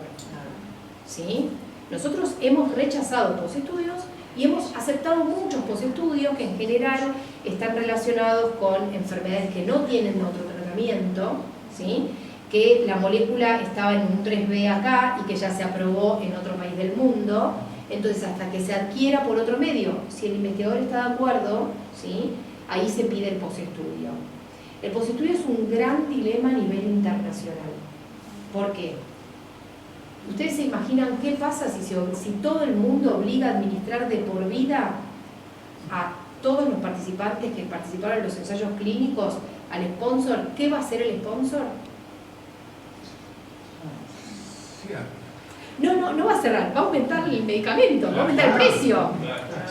B: ¿sí? Nosotros hemos rechazado postestudios y hemos aceptado muchos postestudios que en general están relacionados con enfermedades que no tienen otro tratamiento, ¿sí? Que la molécula estaba en un 3B acá y que ya se aprobó en otro país del mundo. Entonces, hasta que se adquiera por otro medio, si el investigador está de acuerdo, ¿sí? Ahí se pide el postestudio. El postestudio es un gran dilema a nivel internacional. ¿Por qué? ¿Ustedes se imaginan qué pasa si todo el mundo obliga a administrar de por vida a todos los participantes que participaron en los ensayos clínicos al sponsor? ¿Qué va a hacer el sponsor? No va a cerrar, va a aumentar el medicamento, va a aumentar el precio.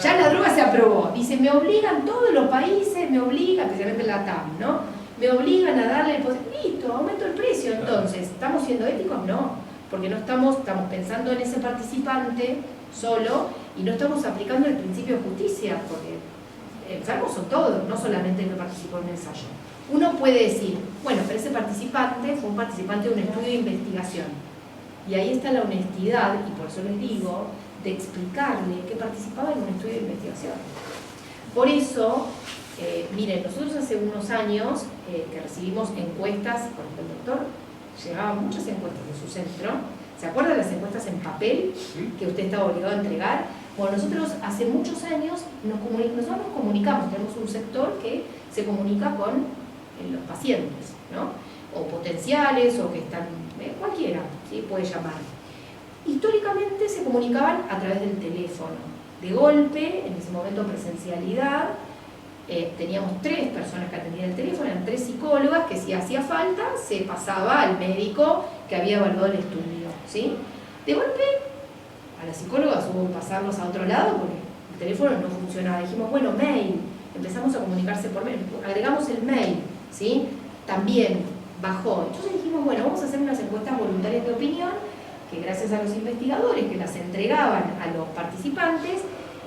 B: Ya la droga se aprobó. Dice, me obligan todos los países, me obligan, especialmente la TAM, ¿no? Me obligan a darle el listo, aumento el precio. Entonces, ¿estamos siendo éticos? No, porque no estamos pensando en ese participante solo y no estamos aplicando el principio de justicia, porque enfermos son todos, no solamente el que participó en un ensayo. Uno puede decir, bueno, pero ese participante fue un participante de un estudio de investigación. Y ahí está la honestidad, y por eso les digo, de explicarle que participaba en un estudio de investigación. Por eso, miren, nosotros hace unos años que recibimos encuestas, por ejemplo, el doctor llegaban muchas encuestas de su centro. ¿Se acuerdan de las encuestas en papel que usted estaba obligado a entregar? Bueno, nosotros hace muchos años nosotros nos comunicamos, tenemos un sector que se comunica con los pacientes, ¿no? O potenciales, o que están, cualquiera, ¿sí? Puede llamar. Históricamente se comunicaban a través del teléfono. De golpe, en ese momento presencialidad, teníamos 3 personas que atendían el teléfono, eran 3 psicólogas que si hacía falta se pasaba al médico que había evaluado el estudio, ¿sí? De golpe, a las psicólogas hubo que pasarlos a otro lado porque el teléfono no funcionaba. Dijimos, bueno, mail, empezamos a comunicarse por mail, agregamos el mail, ¿sí? También bajó. Entonces dijimos, bueno, vamos a hacer unas encuestas voluntarias de opinión que gracias a los investigadores que las entregaban a los participantes,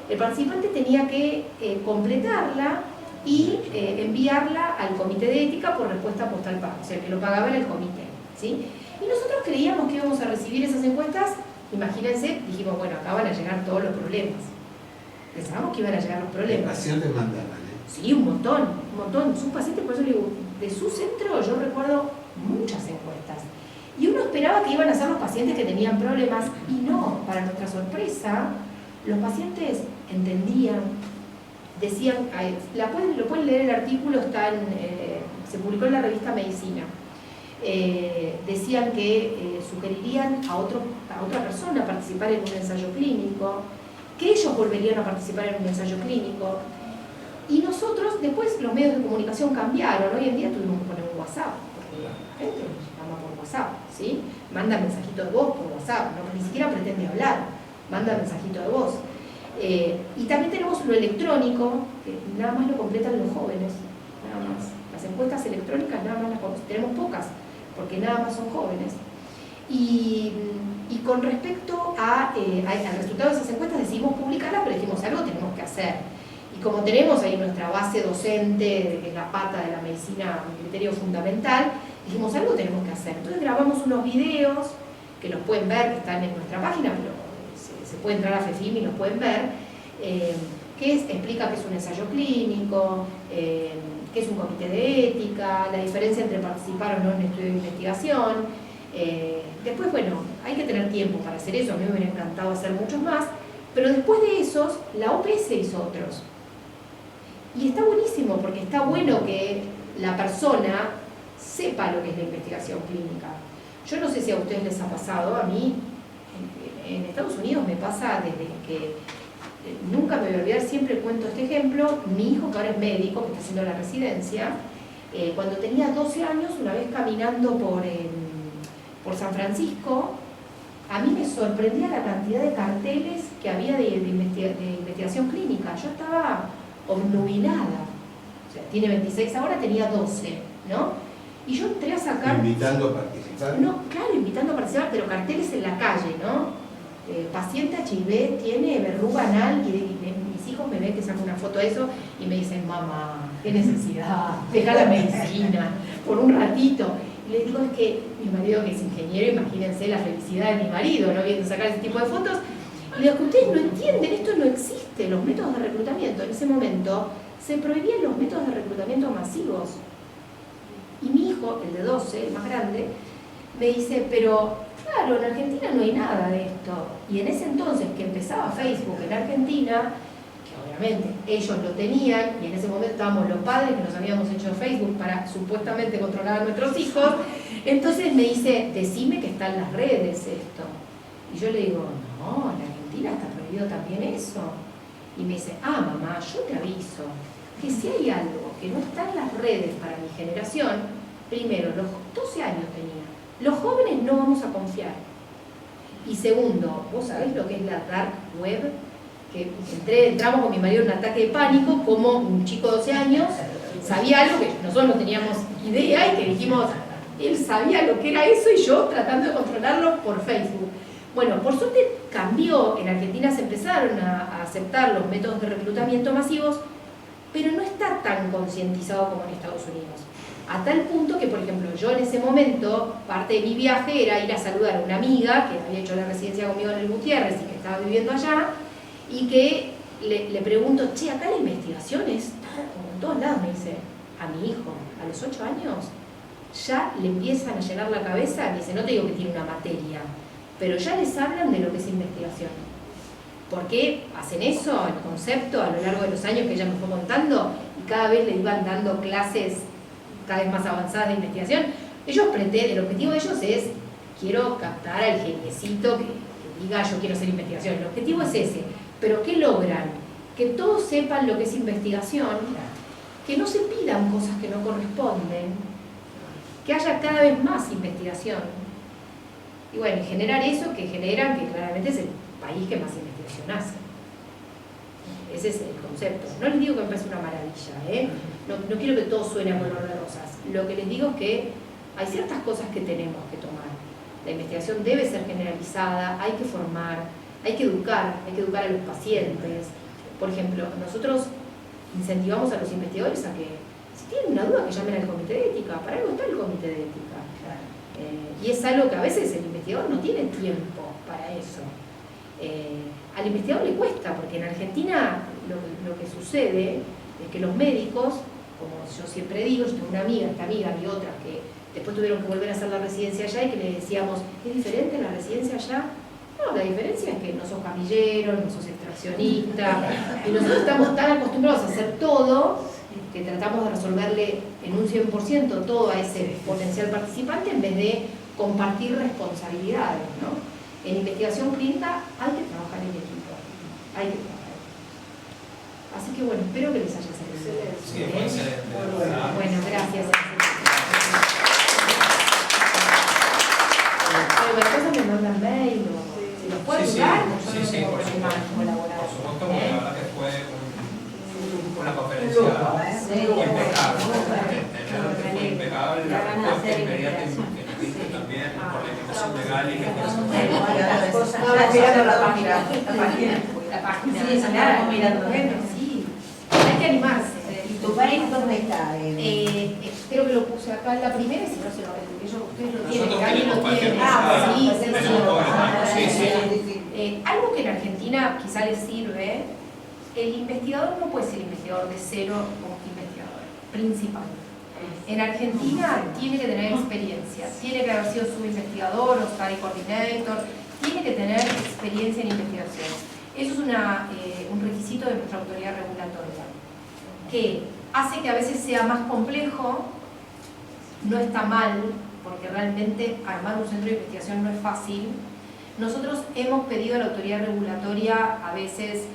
B: el participante tenía que completarla y enviarla al comité de ética por respuesta postal paga, o sea, el que lo pagaba era el comité, ¿sí? Y nosotros creíamos que íbamos a recibir esas encuestas, imagínense, dijimos, bueno, acá van a llegar todos los problemas. Pensábamos que iban a llegar los problemas.
D: Pacientes mandaban,
B: Sí, un montón. Sus pacientes, por eso le digo, de su centro yo recuerdo muchas encuestas. Y uno esperaba que iban a ser los pacientes que tenían problemas, y no, para nuestra sorpresa, los pacientes entendían, decían, lo pueden leer, el artículo se publicó en la revista Medicina. Decían que sugerirían a otra persona participar en un ensayo clínico, que ellos volverían a participar en un ensayo clínico. Y nosotros, después los medios de comunicación cambiaron. Hoy en día tuvimos que poner un WhatsApp, porque la gente nos llama por WhatsApp, ¿sí? Manda mensajito de voz por WhatsApp, no, ni siquiera pretende hablar, manda mensajito de voz. Y también tenemos lo electrónico, que nada más lo completan los jóvenes, nada más. Las encuestas electrónicas nada más tenemos pocas, porque nada más son jóvenes. Y con respecto al resultado de esas encuestas decidimos publicarlas, pero dijimos, algo tenemos que hacer. Y como tenemos ahí nuestra base docente, que es la pata de la medicina, un criterio fundamental, dijimos, algo tenemos que hacer. Entonces grabamos unos videos, que los pueden ver, que están en nuestra página, pero se puede entrar a FEFIM y los pueden ver, que explica qué es un ensayo clínico, qué es un comité de ética, la diferencia entre participar o no en un estudio de investigación. Después, bueno, hay que tener tiempo para hacer eso, a mí me hubiera encantado hacer muchos más, pero después de esos, la OPS hizo otros. Y está buenísimo, porque está bueno que la persona sepa lo que es la investigación clínica. Yo no sé si a ustedes les ha pasado, a mí en Estados Unidos me pasa desde que nunca me voy a olvidar, siempre cuento este ejemplo. Mi hijo, que ahora es médico, que está haciendo la residencia, cuando tenía 12 años, una vez caminando por San Francisco, a mí me sorprendía la cantidad de carteles que había de investigación clínica. Yo estaba obnubilada. O sea, tiene 26 ahora, tenía 12, ¿no? Y yo entré a sacar...
D: Invitando a participar.
B: No, claro, invitando a participar, pero carteles en la calle, ¿no? Paciente HIV tiene verruga anal, y mis hijos me ven que saco una foto de eso y me dicen, mamá, qué necesidad, deja la medicina por un ratito. Y les digo, es que mi marido, que es ingeniero, imagínense la felicidad de mi marido, ¿no? Viendo sacar ese tipo de fotos. Y digo, que ustedes no entienden, esto no existe, los métodos de reclutamiento. En ese momento se prohibían los métodos de reclutamiento masivos. Y mi hijo, el de 12, el más grande, me dice, pero claro, en Argentina no hay nada de esto. Y en ese entonces que empezaba Facebook en Argentina, que obviamente ellos lo tenían, y en ese momento estábamos los padres que nos habíamos hecho Facebook para supuestamente controlar a nuestros hijos, entonces me dice, decime que está en las redes esto. Y yo le digo, no, en Argentina está prohibido también eso. Y me dice, mamá, yo te aviso que si hay algo que no está en las redes para mi generación, primero, los 12 años tenía, los jóvenes no vamos a confiar. Y segundo, ¿vos sabés lo que es la dark web? Que entramos con mi marido en un ataque de pánico, como un chico de 12 años sabía algo que nosotros no teníamos idea y que dijimos, él sabía lo que era eso y yo tratando de controlarlo por Facebook. Bueno, por suerte cambió, en Argentina se empezaron a aceptar los métodos de reclutamiento masivos, pero no está tan concientizado como en Estados Unidos. A tal punto que, por ejemplo, yo en ese momento, parte de mi viaje era ir a saludar a una amiga que había hecho la residencia conmigo en el Gutiérrez y que estaba viviendo allá, y que le pregunto, che, acá la investigación está como en todos lados, me dice, a mi hijo, a los 8 años, ya le empiezan a llenar la cabeza, me dice, no te digo que tiene una materia, pero ya les hablan de lo que es investigación. ¿Por qué hacen eso? El concepto, a lo largo de los años que ella me fue contando, y cada vez le iban dando clases cada vez más avanzadas de investigación. Ellos pretenden, el objetivo de ellos es, quiero captar al geniecito que diga yo quiero hacer investigación. El objetivo es ese. Pero ¿qué logran? Que todos sepan lo que es investigación, que no se pidan cosas que no corresponden, que haya cada vez más investigación. Y bueno, generar eso que generan, que claramente es el país que más investigación hace. Ese es el concepto. No les digo que me parece una maravilla, ¿eh? No quiero que todo suene a color de rosas. Lo que les digo es que hay ciertas cosas que tenemos que tomar. La investigación debe ser generalizada, hay que formar, hay que educar a los pacientes. Por ejemplo, nosotros incentivamos a los investigadores a que, si tienen una duda, que llamen al comité de ética. Para algo está el comité de ética. Y es algo que a veces el investigador no tiene tiempo para eso. Al investigador le cuesta, porque en Argentina lo que sucede es que los médicos, como yo siempre digo, yo tengo una amiga, esta amiga y otras que después tuvieron que volver a hacer la residencia allá y que le decíamos, ¿es diferente la residencia allá? No, la diferencia es que no sos camilleros, no sos extraccionista, y nosotros estamos tan acostumbrados a hacer todo que tratamos de resolverle en un 100% todo a ese potencial participante en vez de compartir responsabilidades, ¿no? En investigación clínica hay que trabajar en equipo, hay que trabajar. Así que bueno, espero que les haya servido.
A: Sí, fue excelente.
B: Bueno, gracias. Pero después me mandan mail o si los puedo ayudar, yo no tengo problema en colaborar.
A: Por supuesto, porque la verdad que fue una conferencia impecable. Fue impecable, la respuesta inmediata que nos diste también por la invitación legal y que
B: Estaba mirando la página. Sí, estamos mirando. Bueno, sí. Hay que animarse.
C: ¿Y tu país dónde está?
B: Creo que lo puse acá en la primera, si no se lo repito. Ustedes lo tienen,
A: Nosotros
B: alguien lo
A: tenemos cualquier
B: tiene.
A: cosa,
B: Sí,
A: tenemos todo el tiempo, sí.
B: Algo que en Argentina quizá les sirve, el investigador no puede ser investigador de cero como investigador principal. En Argentina tiene que tener experiencia, tiene que haber sido subinvestigador o study coordinator, tiene que tener experiencia en investigación. Eso es un requisito de nuestra autoridad regulatoria, que hace que a veces sea más complejo. No está mal, porque realmente armar un centro de investigación no es fácil. Nosotros hemos pedido a la autoridad regulatoria a veces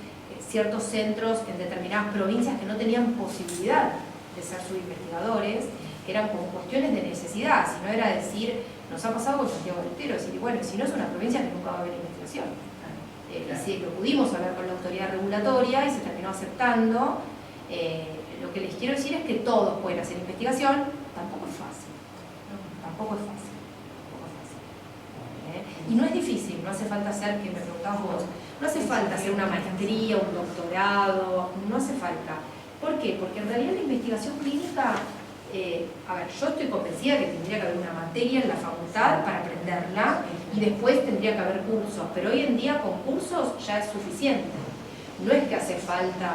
B: ciertos centros en determinadas provincias que no tenían posibilidad de ser subinvestigadores, que eran como cuestiones de necesidad, si no era decir, nos ha pasado con Santiago del Estero, decir, bueno, si no es una provincia que nunca va a haber investigación. Y sí, lo pudimos hablar con la autoridad regulatoria y se terminó aceptando. Lo que les quiero decir es que todos pueden hacer investigación, tampoco es fácil, ¿no? Tampoco es fácil. Y no es difícil, no hace falta hacer, que me preguntabas vos, no hace falta hacer una maestría, un doctorado, no hace falta. ¿Por qué? Porque en realidad la investigación clínica, a ver, yo estoy convencida que tendría que haber una materia en la facultad para aprenderla y después tendría que haber cursos, pero hoy en día con cursos ya es suficiente. No es que hace falta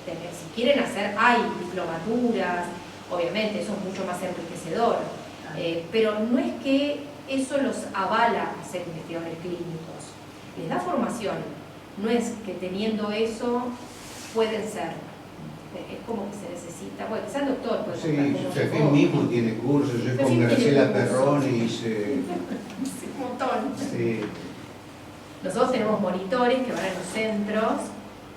B: tener, si quieren hacer, hay diplomaturas, obviamente eso es mucho más enriquecedor, pero no es que eso los avala a ser investigadores clínicos, les da formación, no es que teniendo eso pueden ser. Es como que se necesita, bueno, quizás el doctor puede
D: Sí, Fefín mismo tiene cursos, yo con Graciela Perroni hice...
B: un montón.
D: Sí.
B: Nosotros tenemos monitores que van a los centros,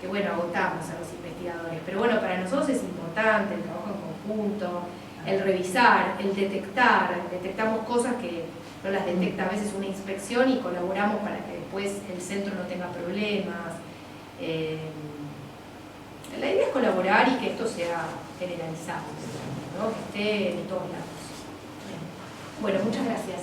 B: que bueno, agotamos a los investigadores, pero bueno, para nosotros es importante el trabajo en conjunto, el revisar, el detectar, detectamos cosas que no las detecta a veces una inspección y colaboramos para que después el centro no tenga problemas. La idea es colaborar y que esto sea generalizado, ¿no? Que esté en todos lados. Bueno, muchas gracias.